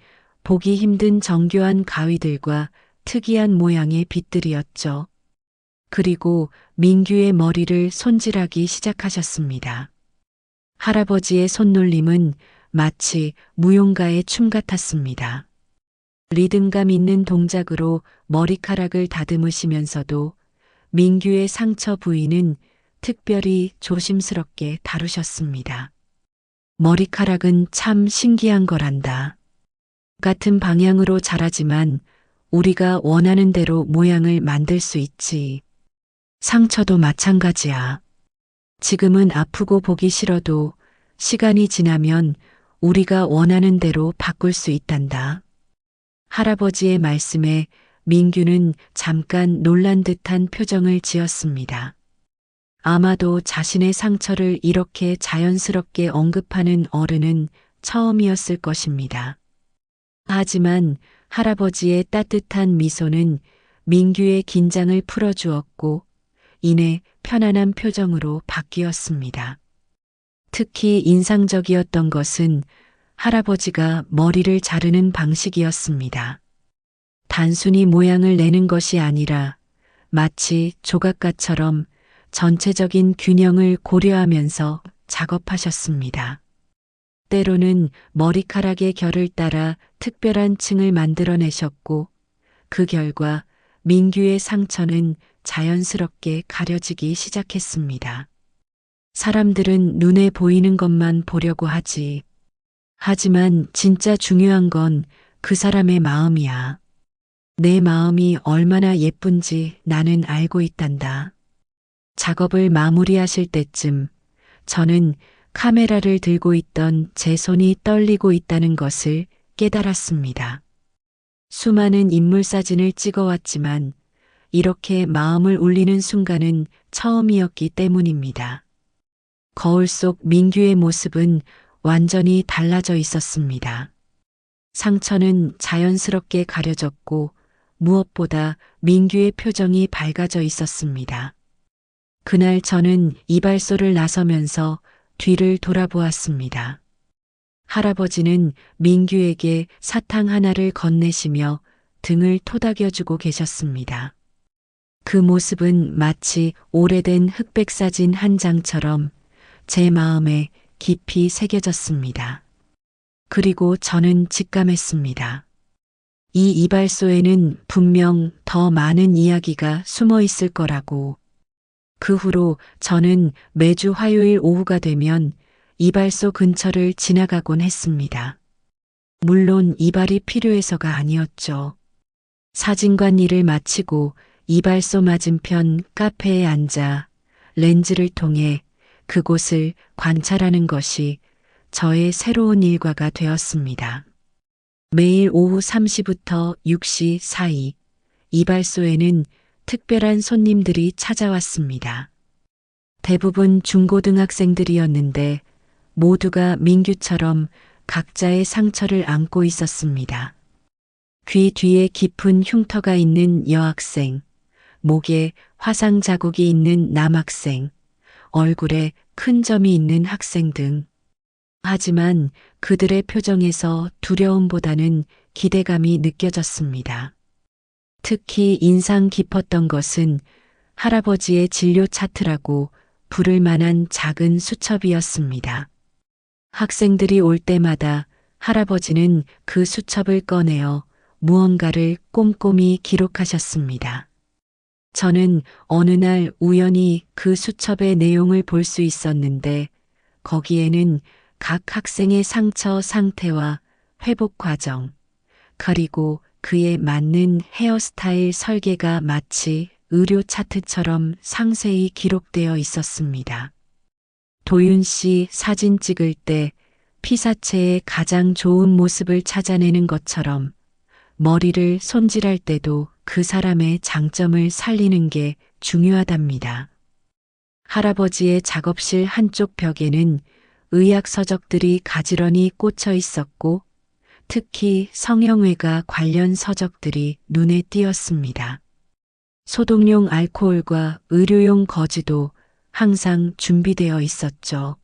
보기 힘든 정교한 가위들과 특이한 모양의 빗들이었죠. 그리고 민규의 머리를 손질하기 시작하셨습니다. 할아버지의 손놀림은 마치 무용가의 춤 같았습니다. 리듬감 있는 동작으로 머리카락을 다듬으시면서도 민규의 상처 부위는 특별히 조심스럽게 다루셨습니다. 머리카락은 참 신기한 거란다. 같은 방향으로 자라지만 우리가 원하는 대로 모양을 만들 수 있지. 상처도 마찬가지야. 지금은 아프고 보기 싫어도 시간이 지나면 우리가 원하는 대로 바꿀 수 있단다. 할아버지의 말씀에 민규는 잠깐 놀란 듯한 표정을 지었습니다. 아마도 자신의 상처를 이렇게 자연스럽게 언급하는 어른은 처음이었을 것입니다. 하지만 할아버지의 따뜻한 미소는 민규의 긴장을 풀어주었고 이내 편안한 표정으로 바뀌었습니다. 특히 인상적이었던 것은 할아버지가 머리를 자르는 방식이었습니다. 단순히 모양을 내는 것이 아니라 마치 조각가처럼 전체적인 균형을 고려하면서 작업하셨습니다. 때로는 머리카락의 결을 따라 특별한 층을 만들어내셨고 그 결과 민규의 상처는 자연스럽게 가려지기 시작했습니다. 사람들은 눈에 보이는 것만 보려고 하지. 하지만 진짜 중요한 건 그 사람의 마음이야. 내 마음이 얼마나 예쁜지 나는 알고 있단다. 작업을 마무리하실 때쯤 저는 카메라를 들고 있던 제 손이 떨리고 있다는 것을 깨달았습니다. 수많은 인물 사진을 찍어왔지만 이렇게 마음을 울리는 순간은 처음이었기 때문입니다. 거울 속 민규의 모습은 완전히 달라져 있었습니다. 상처는 자연스럽게 가려졌고 무엇보다 민규의 표정이 밝아져 있었습니다. 그날 저는 이발소를 나서면서 뒤를 돌아보았습니다. 할아버지는 민규에게 사탕 하나를 건네시며 등을 토닥여주고 계셨습니다. 그 모습은 마치 오래된 흑백 사진 한 장처럼 제 마음에 깊이 새겨졌습니다. 그리고 저는 직감했습니다. 이 이발소에는 분명 더 많은 이야기가 숨어 있을 거라고. 그 후로 저는 매주 화요일 오후가 되면 이발소 근처를 지나가곤 했습니다. 물론 이발이 필요해서가 아니었죠. 사진관 일을 마치고 이발소 맞은편 카페에 앉아 렌즈를 통해 그곳을 관찰하는 것이 저의 새로운 일과가 되었습니다. 매일 오후 3시부터 6시 사이 이발소에는 특별한 손님들이 찾아왔습니다. 대부분 중고등학생들이었는데 모두가 민규처럼 각자의 상처를 안고 있었습니다. 귀 뒤에 깊은 흉터가 있는 여학생, 목에 화상 자국이 있는 남학생, 얼굴에 큰 점이 있는 학생 등. 하지만 그들의 표정에서 두려움보다는 기대감이 느껴졌습니다. 특히 인상 깊었던 것은 할아버지의 진료 차트라고 부를 만한 작은 수첩이었습니다. 학생들이 올 때마다 할아버지는 그 수첩을 꺼내어 무언가를 꼼꼼히 기록하셨습니다. 저는 어느 날 우연히 그 수첩의 내용을 볼 수 있었는데 거기에는 각 학생의 상처 상태와 회복 과정, 그리고 그에 맞는 헤어스타일 설계가 마치 의료 차트처럼 상세히 기록되어 있었습니다. 도윤 씨 사진 찍을 때 피사체의 가장 좋은 모습을 찾아내는 것처럼 머리를 손질할 때도 그 사람의 장점을 살리는 게 중요하답니다. 할아버지의 작업실 한쪽 벽에는 의학 서적들이 가지런히 꽂혀 있었고 특히 성형외과 관련 서적들이 눈에 띄었습니다. 소독용 알코올과 의료용 거즈도 항상 준비되어 있었죠.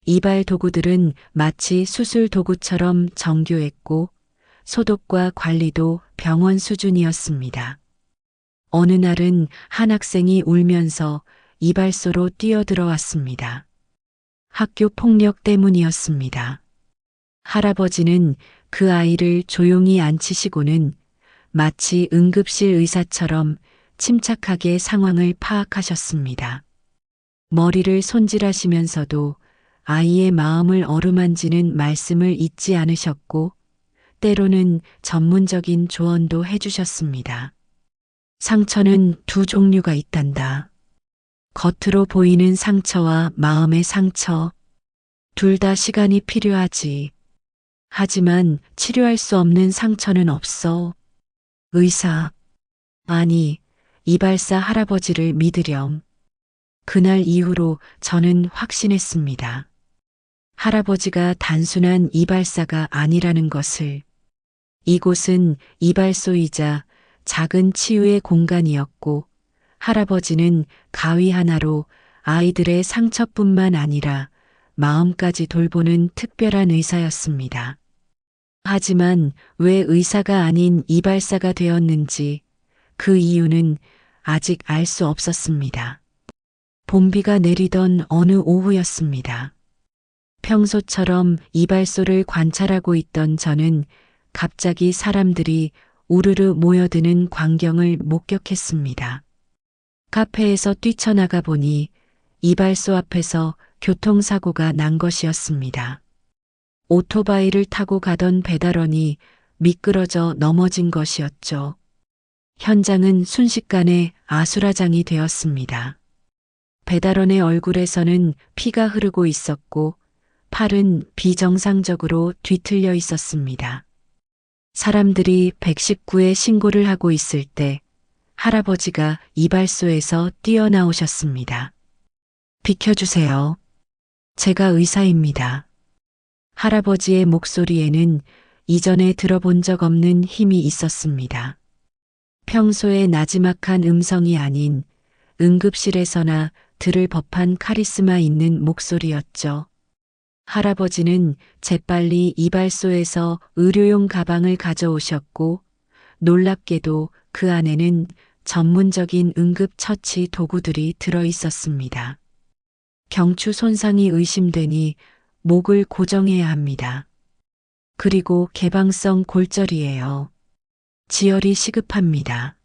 이발 도구들은 마치 수술 도구처럼 정교했고 소독과 관리도 병원 수준이었습니다. 어느 날은 한 학생이 울면서 이발소로 뛰어들어왔습니다. 학교 폭력 때문이었습니다. 할아버지는 그 아이를 조용히 앉히시고는 마치 응급실 의사처럼 침착하게 상황을 파악하셨습니다. 머리를 손질하시면서도 아이의 마음을 어루만지는 말씀을 잊지 않으셨고 때로는 전문적인 조언도 해주셨습니다. 상처는 두 종류가 있단다. 겉으로 보이는 상처와 마음의 상처. 둘 다 시간이 필요하지. 하지만 치료할 수 없는 상처는 없어. 의사, 아니, 이발사 할아버지를 믿으렴. 그날 이후로 저는 확신했습니다. 할아버지가 단순한 이발사가 아니라는 것을. 이곳은 이발소이자 작은 치유의 공간이었고, 할아버지는 가위 하나로 아이들의 상처뿐만 아니라 마음까지 돌보는 특별한 의사였습니다. 하지만 왜 의사가 아닌 이발사가 되었는지 그 이유는 아직 알 수 없었습니다. 봄비가 내리던 어느 오후였습니다. 평소처럼 이발소를 관찰하고 있던 저는 갑자기 사람들이 우르르 모여드는 광경을 목격했습니다. 카페에서 뛰쳐나가 보니 이발소 앞에서 교통사고가 난 것이었습니다. 오토바이를 타고 가던 배달원이 미끄러져 넘어진 것이었죠. 현장은 순식간에 아수라장이 되었습니다. 배달원의 얼굴에서는 피가 흐르고 있었고 팔은 비정상적으로 뒤틀려 있었습니다. 사람들이 119에 신고를 하고 있을 때 할아버지가 이발소에서 뛰어나오셨습니다. 비켜주세요. 제가 의사입니다. 할아버지의 목소리에는 이전에 들어본 적 없는 힘이 있었습니다. 평소에 나지막한 음성이 아닌 응급실에서나 들을 법한 카리스마 있는 목소리였죠. 할아버지는 재빨리 이발소에서 의료용 가방을 가져오셨고 놀랍게도 그 안에는 전문적인 응급처치 도구들이 들어 있었습니다. 경추 손상이 의심되니 목을 고정해야 합니다. 그리고 개방성 골절이에요. 지혈이 시급합니다.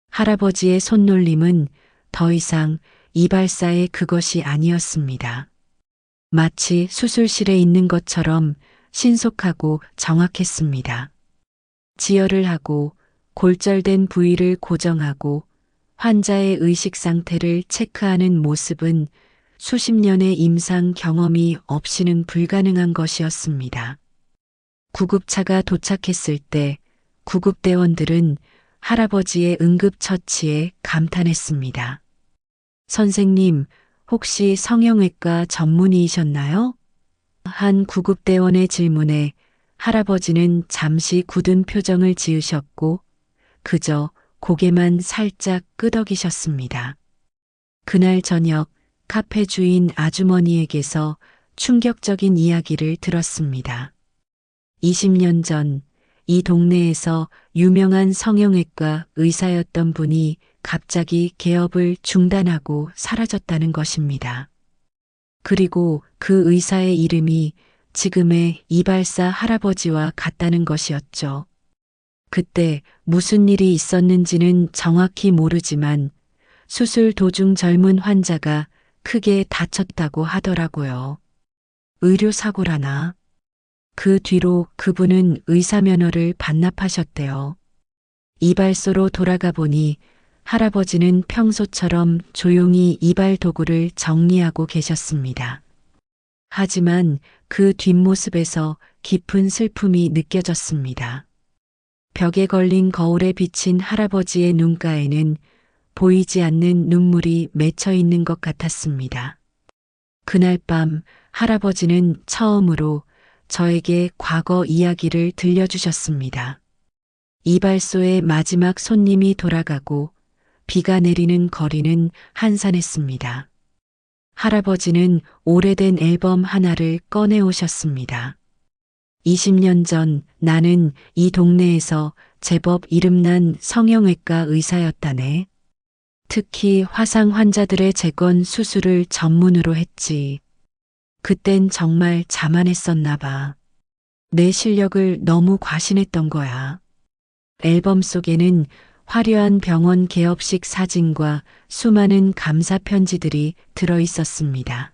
할아버지의 손놀림은 더 이상 이발사의 그것이 아니었습니다. 마치 수술실에 있는 것처럼 신속하고 정확했습니다. 지혈을 하고 골절된 부위를 고정하고 환자의 의식 상태를 체크하는 모습은 수십 년의 임상 경험이 없이는 불가능한 것이었습니다. 구급차가 도착했을 때 구급대원들은 할아버지의 응급처치에 감탄했습니다. 선생님, 혹시 성형외과 전문의이셨나요? 한 구급대원의 질문에 할아버지는 잠시 굳은 표정을 지으셨고 그저 고개만 살짝 끄덕이셨습니다. 그날 저녁 카페 주인 아주머니에게서 충격적인 이야기를 들었습니다. 20년 전 이 동네에서 유명한 성형외과 의사였던 분이 갑자기 개업을 중단하고 사라졌다는 것입니다. 그리고 그 의사의 이름이 지금의 이발사 할아버지와 같다는 것이었죠. 그때 무슨 일이 있었는지는 정확히 모르지만 수술 도중 젊은 환자가 크게 다쳤다고 하더라고요. 의료사고라나. 그 뒤로 그분은 의사면허를 반납하셨대요. 이발소로 돌아가 보니 할아버지는 평소처럼 조용히 이발 도구를 정리하고 계셨습니다. 하지만 그 뒷모습에서 깊은 슬픔이 느껴졌습니다. 벽에 걸린 거울에 비친 할아버지의 눈가에는 보이지 않는 눈물이 맺혀 있는 것 같았습니다. 그날 밤 할아버지는 처음으로 저에게 과거 이야기를 들려주셨습니다. 이발소의 마지막 손님이 돌아가고 비가 내리는 거리는 한산했습니다. 할아버지는 오래된 앨범 하나를 꺼내 오셨습니다. 20년 전 나는 이 동네에서 제법 이름난 성형외과 의사였다네. 특히 화상 환자들의 재건 수술을 전문으로 했지. 그땐 정말 자만했었나 봐. 내 실력을 너무 과신했던 거야. 앨범 속에는 화려한 병원 개업식 사진과 수많은 감사 편지들이 들어 있었습니다.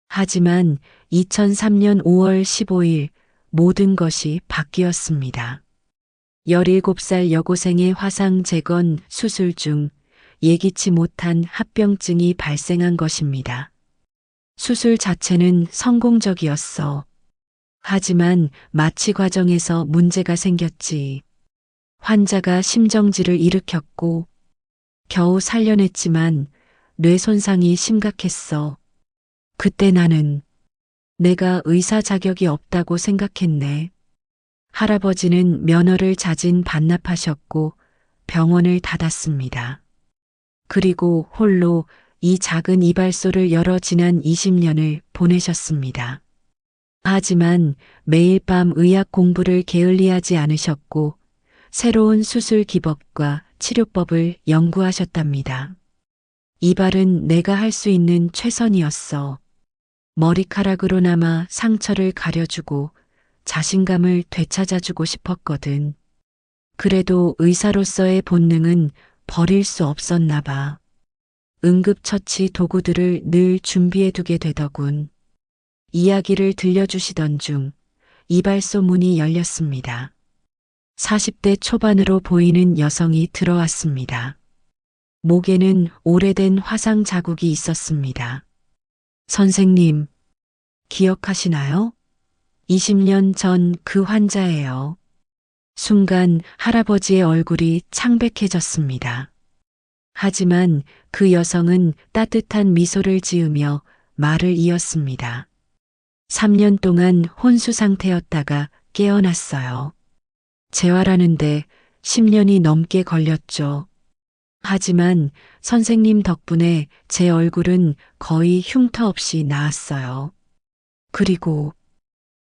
하지만 2003년 5월 15일 모든 것이 바뀌었습니다. 17살 여고생의 화상 재건 수술 중 예기치 못한 합병증이 발생한 것입니다. 수술 자체는 성공적이었어. 하지만 마취 과정에서 문제가 생겼지. 환자가 심정지를 일으켰고 겨우 살려냈지만 뇌 손상이 심각했어. 그때 나는 내가 의사 자격이 없다고 생각했네. 할아버지는 면허를 자진 반납하셨고 병원을 닫았습니다. 그리고 홀로 이 작은 이발소를 열어 지난 20년을 보내셨습니다. 하지만 매일 밤 의학 공부를 게을리하지 않으셨고 새로운 수술 기법과 치료법을 연구하셨답니다. 이발은 내가 할 수 있는 최선이었어. 머리카락으로나마 상처를 가려주고 자신감을 되찾아주고 싶었거든. 그래도 의사로서의 본능은 버릴 수 없었나 봐. 응급처치 도구들을 늘 준비해 두게 되더군. 이야기를 들려주시던 중 이발소 문이 열렸습니다. 40대 초반으로 보이는 여성이 들어왔습니다. 목에는 오래된 화상 자국이 있었습니다. 선생님, 기억하시나요? 20년 전 그 환자예요. 순간 할아버지의 얼굴이 창백해졌습니다. 하지만 그 여성은 따뜻한 미소를 지으며 말을 이었습니다. 3년 동안 혼수 상태였다가 깨어났어요. 재활하는데 10년이 넘게 걸렸죠. 하지만 선생님 덕분에 제 얼굴은 거의 흉터 없이 나았어요. 그리고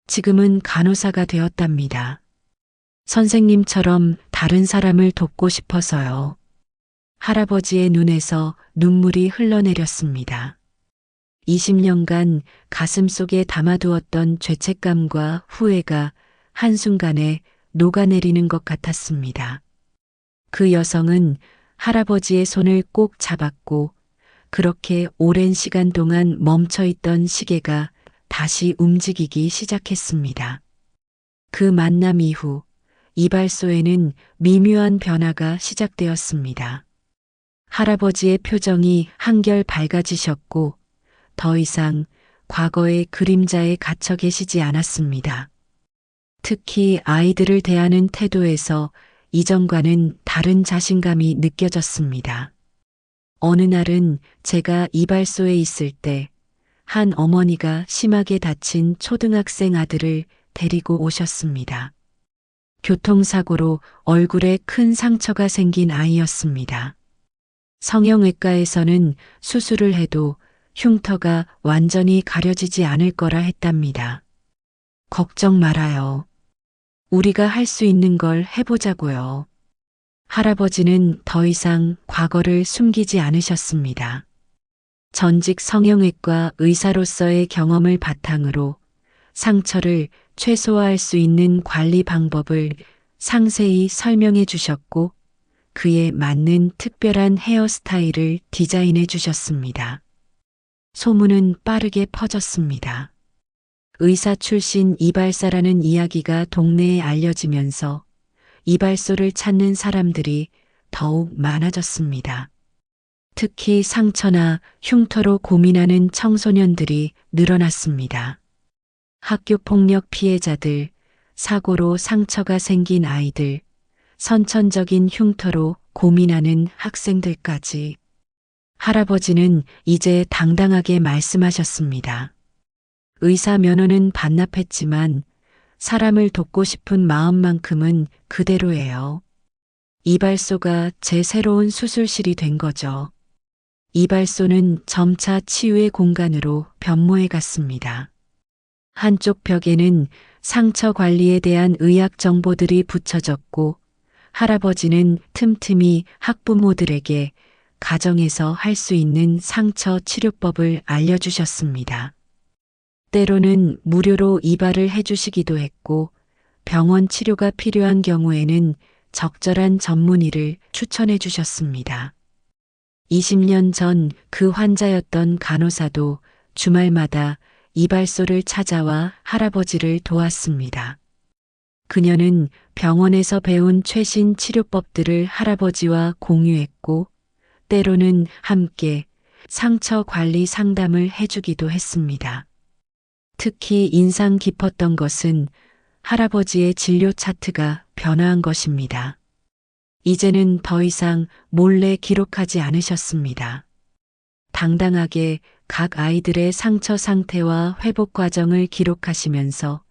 지금은 간호사가 되었답니다. 선생님처럼 다른 사람을 돕고 싶어서요. 할아버지의 눈에서 눈물이 흘러내렸습니다. 20년간 가슴속에 담아두었던 죄책감과 후회가 한순간에 녹아내리는 것 같았습니다. 그 여성은 할아버지의 손을 꼭 잡았고 그렇게 오랜 시간 동안 멈춰있던 시계가 다시 움직이기 시작했습니다. 그 만남 이후 이발소에는 미묘한 변화가 시작되었습니다. 할아버지의 표정이 한결 밝아지셨고 더 이상 과거의 그림자에 갇혀 계시지 않았습니다. 특히 아이들을 대하는 태도에서 이전과는 다른 자신감이 느껴졌습니다. 어느 날은 제가 이발소에 있을 때 한 어머니가 심하게 다친 초등학생 아들을 데리고 오셨습니다. 교통사고로 얼굴에 큰 상처가 생긴 아이였습니다. 성형외과에서는 수술을 해도 흉터가 완전히 가려지지 않을 거라 했답니다. 걱정 말아요. 우리가 할 수 있는 걸 해보자고요. 할아버지는 더 이상 과거를 숨기지 않으셨습니다. 전직 성형외과 의사로서의 경험을 바탕으로 상처를 최소화할 수 있는 관리 방법을 상세히 설명해 주셨고 그에 맞는 특별한 헤어스타일을 디자인해 주셨습니다. 소문은 빠르게 퍼졌습니다. 의사 출신 이발사라는 이야기가 동네에 알려지면서 이발소를 찾는 사람들이 더욱 많아졌습니다. 특히 상처나 흉터로 고민하는 청소년들이 늘어났습니다. 학교 폭력 피해자들, 사고로 상처가 생긴 아이들, 선천적인 흉터로 고민하는 학생들까지. 할아버지는 이제 당당하게 말씀하셨습니다. 의사 면허는 반납했지만 사람을 돕고 싶은 마음만큼은 그대로예요. 이발소가 제 새로운 수술실이 된 거죠. 이발소는 점차 치유의 공간으로 변모해 갔습니다. 한쪽 벽에는 상처 관리에 대한 의학 정보들이 붙여졌고 할아버지는 틈틈이 학부모들에게 가정에서 할 수 있는 상처 치료법을 알려주셨습니다. 때로는 무료로 이발을 해주시기도 했고 병원 치료가 필요한 경우에는 적절한 전문의를 추천해 주셨습니다. 20년 전 그 환자였던 간호사도 주말마다 이발소를 찾아와 할아버지를 도왔습니다. 그녀는 병원에서 배운 최신 치료법들을 할아버지와 공유했고 때로는 함께 상처 관리 상담을 해주기도 했습니다. 특히 인상 깊었던 것은 할아버지의 진료 차트가 변화한 것입니다. 이제는 더 이상 몰래 기록하지 않으셨습니다. 당당하게 각 아이들의 상처 상태와 회복 과정을 기록하시면서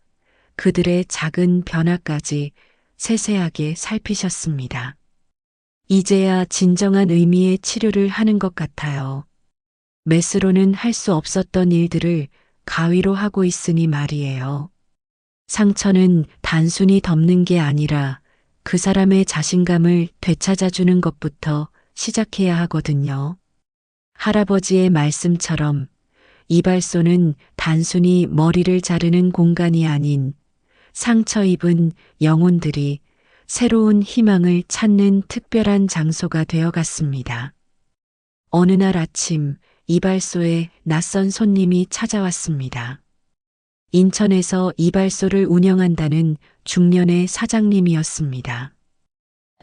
그들의 작은 변화까지 세세하게 살피셨습니다. 이제야 진정한 의미의 치료를 하는 것 같아요. 메스로는 할 수 없었던 일들을 가위로 하고 있으니 말이에요. 상처는 단순히 덮는 게 아니라 그 사람의 자신감을 되찾아주는 것부터 시작해야 하거든요. 할아버지의 말씀처럼 이발소는 단순히 머리를 자르는 공간이 아닌 상처 입은 영혼들이 새로운 희망을 찾는 특별한 장소가 되어갔습니다. 어느 날 아침 이발소에 낯선 손님이 찾아왔습니다. 인천에서 이발소를 운영한다는 중년의 사장님이었습니다.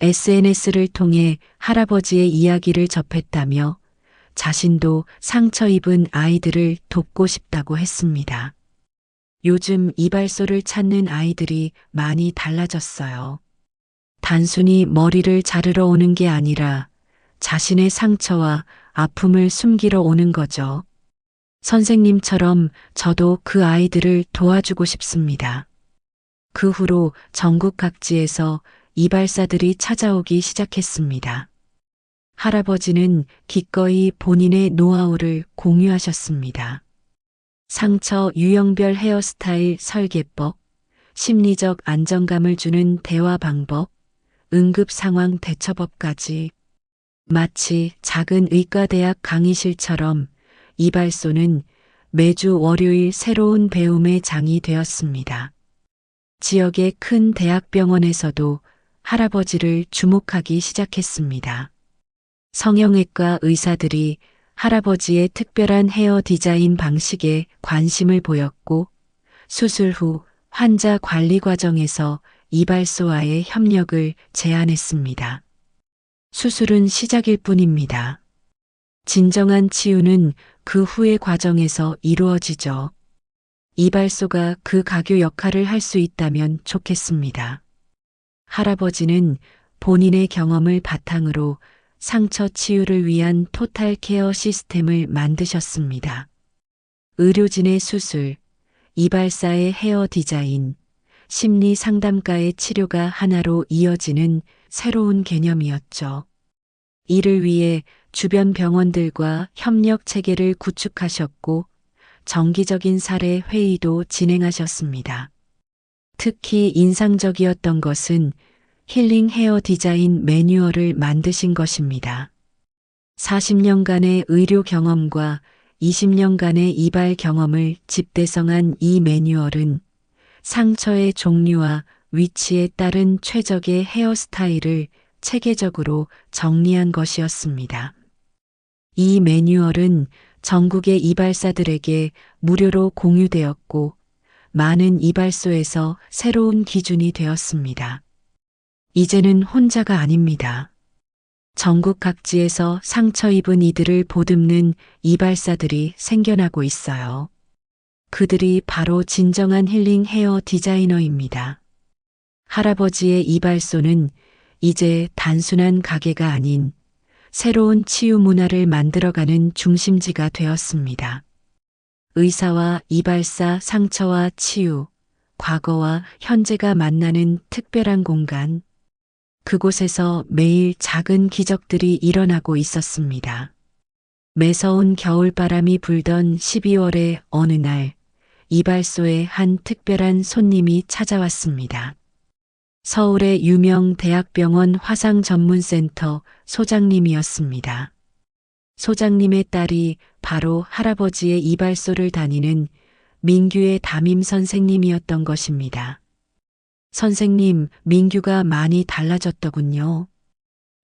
SNS를 통해 할아버지의 이야기를 접했다며 자신도 상처 입은 아이들을 돕고 싶다고 했습니다. 요즘 이발소를 찾는 아이들이 많이 달라졌어요. 단순히 머리를 자르러 오는 게 아니라 자신의 상처와 아픔을 숨기러 오는 거죠. 선생님처럼 저도 그 아이들을 도와주고 싶습니다. 그 후로 전국 각지에서 이발사들이 찾아오기 시작했습니다. 할아버지는 기꺼이 본인의 노하우를 공유하셨습니다. 상처 유형별 헤어스타일 설계법, 심리적 안정감을 주는 대화 방법, 응급 상황 대처법까지 마치 작은 의과대학 강의실처럼 이발소는 매주 월요일 새로운 배움의 장이 되었습니다. 지역의 큰 대학병원에서도 할아버지를 주목하기 시작했습니다. 성형외과 의사들이 할아버지의 특별한 헤어 디자인 방식에 관심을 보였고 수술 후 환자 관리 과정에서 이발소와의 협력을 제안했습니다. 수술은 시작일 뿐입니다. 진정한 치유는 그 후의 과정에서 이루어지죠. 이발소가 그 가교 역할을 할 수 있다면 좋겠습니다. 할아버지는 본인의 경험을 바탕으로 상처 치유를 위한 토탈 케어 시스템을 만드셨습니다. 의료진의 수술, 이발사의 헤어 디자인, 심리 상담가의 치료가 하나로 이어지는 새로운 개념이었죠. 이를 위해 주변 병원들과 협력 체계를 구축하셨고 정기적인 사례 회의도 진행하셨습니다. 특히 인상적이었던 것은 힐링 헤어 디자인 매뉴얼을 만드신 것입니다. 40년간의 의료 경험과 20년간의 이발 경험을 집대성한 이 매뉴얼은 상처의 종류와 위치에 따른 최적의 헤어스타일을 체계적으로 정리한 것이었습니다. 이 매뉴얼은 전국의 이발사들에게 무료로 공유되었고 많은 이발소에서 새로운 기준이 되었습니다. 이제는 혼자가 아닙니다. 전국 각지에서 상처 입은 이들을 보듬는 이발사들이 생겨나고 있어요. 그들이 바로 진정한 힐링 헤어 디자이너입니다. 할아버지의 이발소는 이제 단순한 가게가 아닌 새로운 치유 문화를 만들어가는 중심지가 되었습니다. 의사와 이발사, 상처와 치유, 과거와 현재가 만나는 특별한 공간. 그곳에서 매일 작은 기적들이 일어나고 있었습니다. 매서운 겨울바람이 불던 12월의 어느 날, 이발소에 한 특별한 손님이 찾아왔습니다. 서울의 유명 대학병원 화상전문센터 소장님이었습니다. 소장님의 딸이 바로 할아버지의 이발소를 다니는 민규의 담임 선생님이었던 것입니다. 선생님, 민규가 많이 달라졌더군요.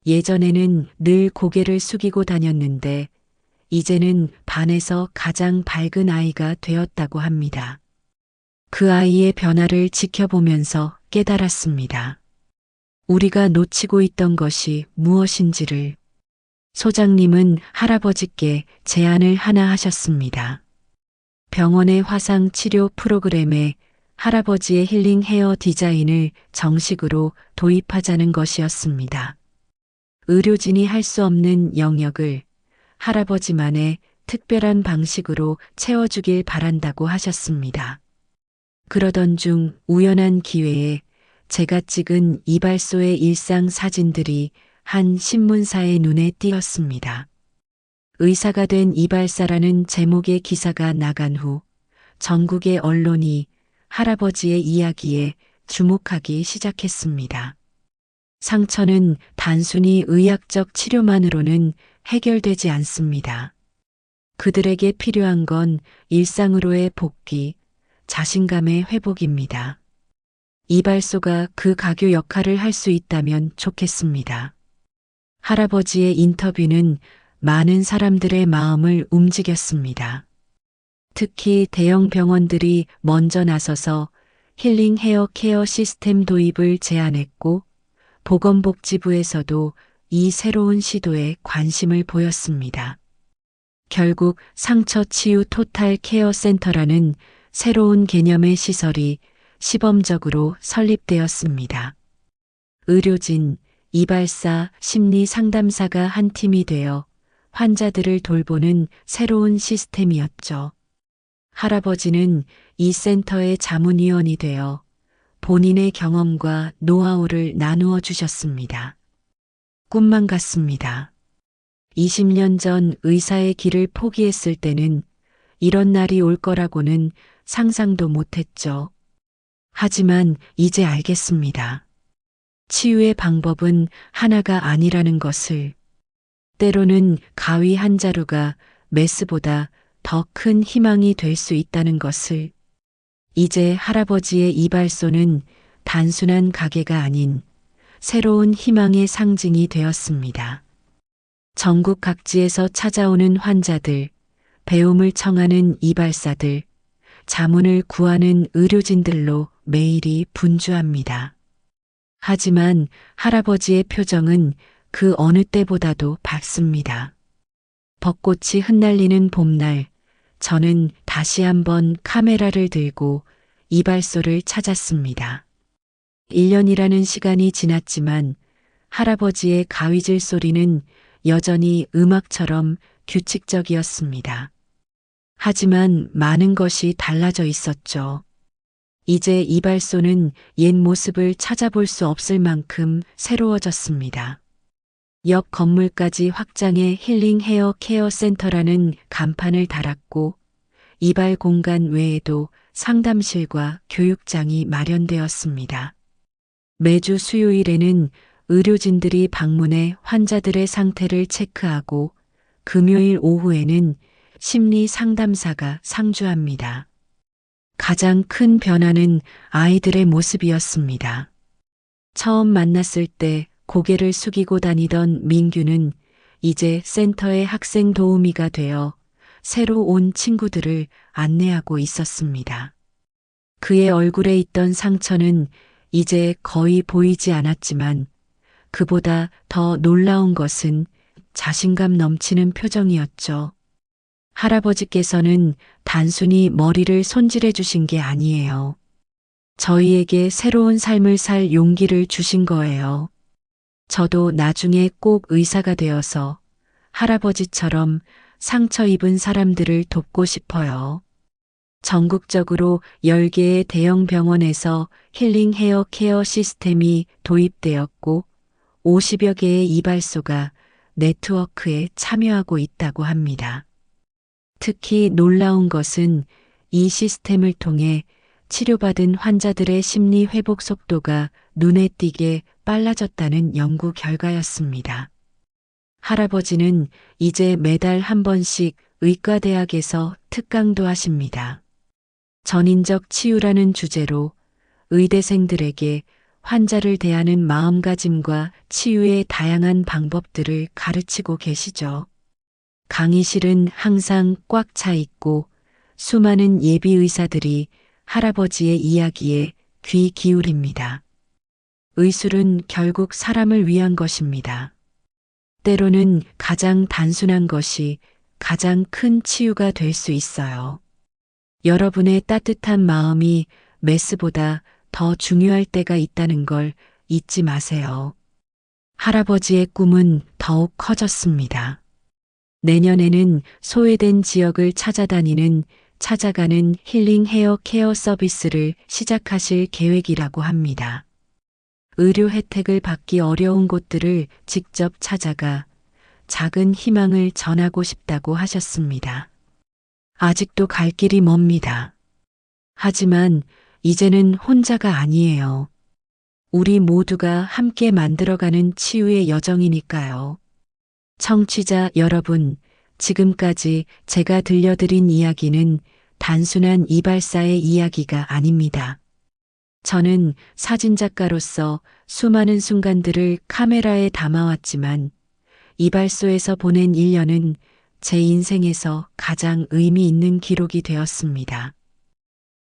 예전에는 늘 고개를 숙이고 다녔는데 이제는 반에서 가장 밝은 아이가 되었다고 합니다. 그 아이의 변화를 지켜보면서 깨달았습니다. 우리가 놓치고 있던 것이 무엇인지를. 소장님은 할아버지께 제안을 하나 하셨습니다. 병원의 화상 치료 프로그램에 할아버지의 힐링 헤어 디자인을 정식으로 도입하자는 것이었습니다. 의료진이 할 수 없는 영역을 할아버지만의 특별한 방식으로 채워주길 바란다고 하셨습니다. 그러던 중 우연한 기회에 제가 찍은 이발소의 일상 사진들이 한 신문사의 눈에 띄었습니다. 의사가 된 이발사라는 제목의 기사가 나간 후 전국의 언론이 할아버지의 이야기에 주목하기 시작했습니다. 상처는 단순히 의학적 치료만으로는 해결되지 않습니다. 그들에게 필요한 건 일상으로의 복귀, 자신감의 회복입니다. 이발소가 그 가교 역할을 할 수 있다면 좋겠습니다. 할아버지의 인터뷰는 많은 사람들의 마음을 움직였습니다. 특히 대형 병원들이 먼저 나서서 힐링 헤어 케어 시스템 도입을 제안했고, 보건복지부에서도 이 새로운 시도에 관심을 보였습니다. 결국 상처 치유 토탈 케어 센터라는 새로운 개념의 시설이 시범적으로 설립되었습니다. 의료진, 이발사, 심리 상담사가 한 팀이 되어 환자들을 돌보는 새로운 시스템이었죠. 할아버지는 이 센터의 자문위원이 되어 본인의 경험과 노하우를 나누어 주셨습니다. 꿈만 같습니다. 20년 전 의사의 길을 포기했을 때는 이런 날이 올 거라고는 상상도 못했죠. 하지만 이제 알겠습니다. 치유의 방법은 하나가 아니라는 것을, 때로는 가위 한 자루가 메스보다 더 큰 희망이 될 수 있다는 것을. 이제 할아버지의 이발소는 단순한 가게가 아닌 새로운 희망의 상징이 되었습니다. 전국 각지에서 찾아오는 환자들, 배움을 청하는 이발사들, 자문을 구하는 의료진들로 매일이 분주합니다. 하지만 할아버지의 표정은 그 어느 때보다도 밝습니다. 벚꽃이 흩날리는 봄날, 저는 다시 한번 카메라를 들고 이발소를 찾았습니다. 1년이라는 시간이 지났지만 할아버지의 가위질 소리는 여전히 음악처럼 규칙적이었습니다. 하지만 많은 것이 달라져 있었죠. 이제 이발소는 옛 모습을 찾아볼 수 없을 만큼 새로워졌습니다. 옆 건물까지 확장해 힐링 헤어 케어 센터라는 간판을 달았고, 이발 공간 외에도 상담실과 교육장이 마련되었습니다. 매주 수요일에는 의료진들이 방문해 환자들의 상태를 체크하고, 금요일 오후에는 심리 상담사가 상주합니다. 가장 큰 변화는 아이들의 모습이었습니다. 처음 만났을 때 고개를 숙이고 다니던 민규는 이제 센터의 학생 도우미가 되어 새로 온 친구들을 안내하고 있었습니다. 그의 얼굴에 있던 상처는 이제 거의 보이지 않았지만 그보다 더 놀라운 것은 자신감 넘치는 표정이었죠. 할아버지께서는 단순히 머리를 손질해 주신 게 아니에요. 저희에게 새로운 삶을 살 용기를 주신 거예요. 저도 나중에 꼭 의사가 되어서 할아버지처럼 상처 입은 사람들을 돕고 싶어요. 전국적으로 10개의 대형 병원에서 힐링 헤어 케어 시스템이 도입되었고 50여 개의 이발소가 네트워크에 참여하고 있다고 합니다. 특히 놀라운 것은 이 시스템을 통해 치료받은 환자들의 심리 회복 속도가 눈에 띄게 빨라졌다는 연구 결과였습니다. 할아버지는 이제 매달 한 번씩 의과대학에서 특강도 하십니다. 전인적 치유라는 주제로 의대생들에게 환자를 대하는 마음가짐과 치유의 다양한 방법들을 가르치고 계시죠. 강의실은 항상 꽉 차 있고 수많은 예비 의사들이 할아버지의 이야기에 귀 기울입니다. 의술은 결국 사람을 위한 것입니다. 때로는 가장 단순한 것이 가장 큰 치유가 될 수 있어요. 여러분의 따뜻한 마음이 메스보다 더 중요할 때가 있다는 걸 잊지 마세요. 할아버지의 꿈은 더욱 커졌습니다. 내년에는 소외된 지역을 찾아가는 힐링 헤어 케어 서비스를 시작하실 계획이라고 합니다. 의료 혜택을 받기 어려운 곳들을 직접 찾아가 작은 희망을 전하고 싶다고 하셨습니다. 아직도 갈 길이 멉니다. 하지만 이제는 혼자가 아니에요. 우리 모두가 함께 만들어가는 치유의 여정이니까요. 청취자 여러분, 지금까지 제가 들려드린 이야기는 단순한 이발사의 이야기가 아닙니다. 저는 사진작가로서 수많은 순간들을 카메라에 담아왔지만 이발소에서 보낸 1년은 제 인생에서 가장 의미 있는 기록이 되었습니다.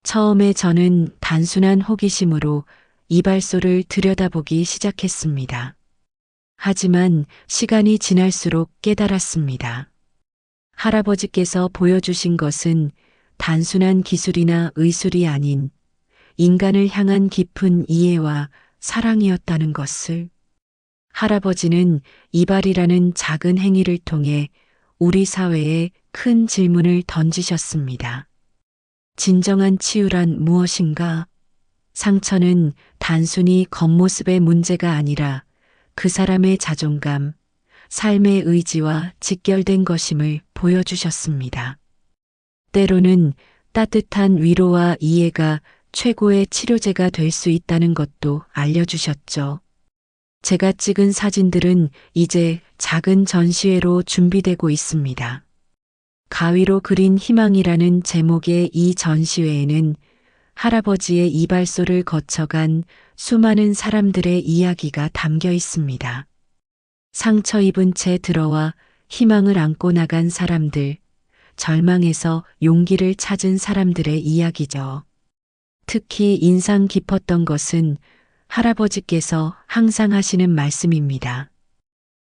처음에 저는 단순한 호기심으로 이발소를 들여다보기 시작했습니다. 하지만 시간이 지날수록 깨달았습니다. 할아버지께서 보여주신 것은 단순한 기술이나 의술이 아닌 인간을 향한 깊은 이해와 사랑이었다는 것을. 할아버지는 이발이라는 작은 행위를 통해 우리 사회에 큰 질문을 던지셨습니다. 진정한 치유란 무엇인가? 상처는 단순히 겉모습의 문제가 아니라 그 사람의 자존감, 삶의 의지와 직결된 것임을 보여주셨습니다. 때로는 따뜻한 위로와 이해가 최고의 치료제가 될 수 있다는 것도 알려주셨죠. 제가 찍은 사진들은 이제 작은 전시회로 준비되고 있습니다. 가위로 그린 희망이라는 제목의 이 전시회에는 할아버지의 이발소를 거쳐간 수많은 사람들의 이야기가 담겨 있습니다. 상처 입은 채 들어와 희망을 안고 나간 사람들, 절망에서 용기를 찾은 사람들의 이야기죠. 특히 인상 깊었던 것은 할아버지께서 항상 하시는 말씀입니다.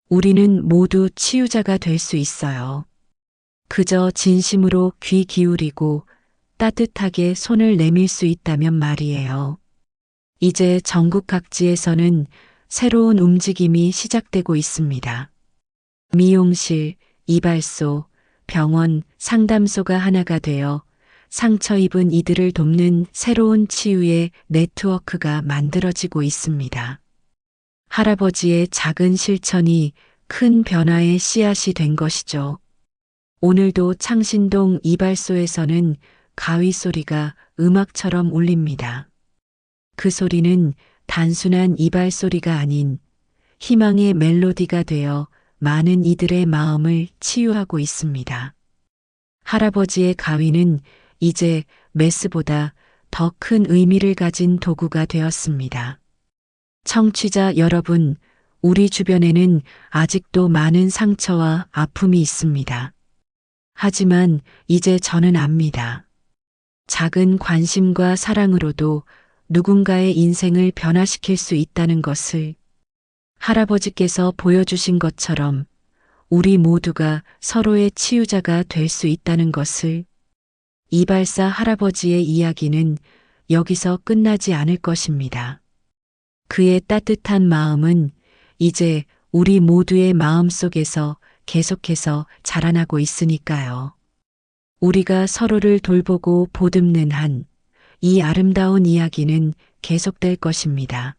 우리는 모두 치유자가 될 수 있어요. 그저 진심으로 귀 기울이고 따뜻하게 손을 내밀 수 있다면 말이에요. 이제 전국 각지에서는 새로운 움직임이 시작되고 있습니다. 미용실, 이발소, 병원, 상담소가 하나가 되어 상처 입은 이들을 돕는 새로운 치유의 네트워크가 만들어지고 있습니다. 할아버지의 작은 실천이 큰 변화의 씨앗이 된 것이죠. 오늘도 창신동 이발소에서는 가위 소리가 음악처럼 울립니다. 그 소리는 단순한 이발 소리가 아닌 희망의 멜로디가 되어 많은 이들의 마음을 치유하고 있습니다. 할아버지의 가위는 이제 메스보다 더 큰 의미를 가진 도구가 되었습니다. 청취자 여러분, 우리 주변에는 아직도 많은 상처와 아픔이 있습니다. 하지만 이제 저는 압니다. 작은 관심과 사랑으로도 누군가의 인생을 변화시킬 수 있다는 것을. 할아버지께서 보여주신 것처럼 우리 모두가 서로의 치유자가 될 수 있다는 것을. 이발사 할아버지의 이야기는 여기서 끝나지 않을 것입니다. 그의 따뜻한 마음은 이제 우리 모두의 마음 속에서 계속해서 자라나고 있으니까요. 우리가 서로를 돌보고 보듬는 한 이 아름다운 이야기는 계속될 것입니다.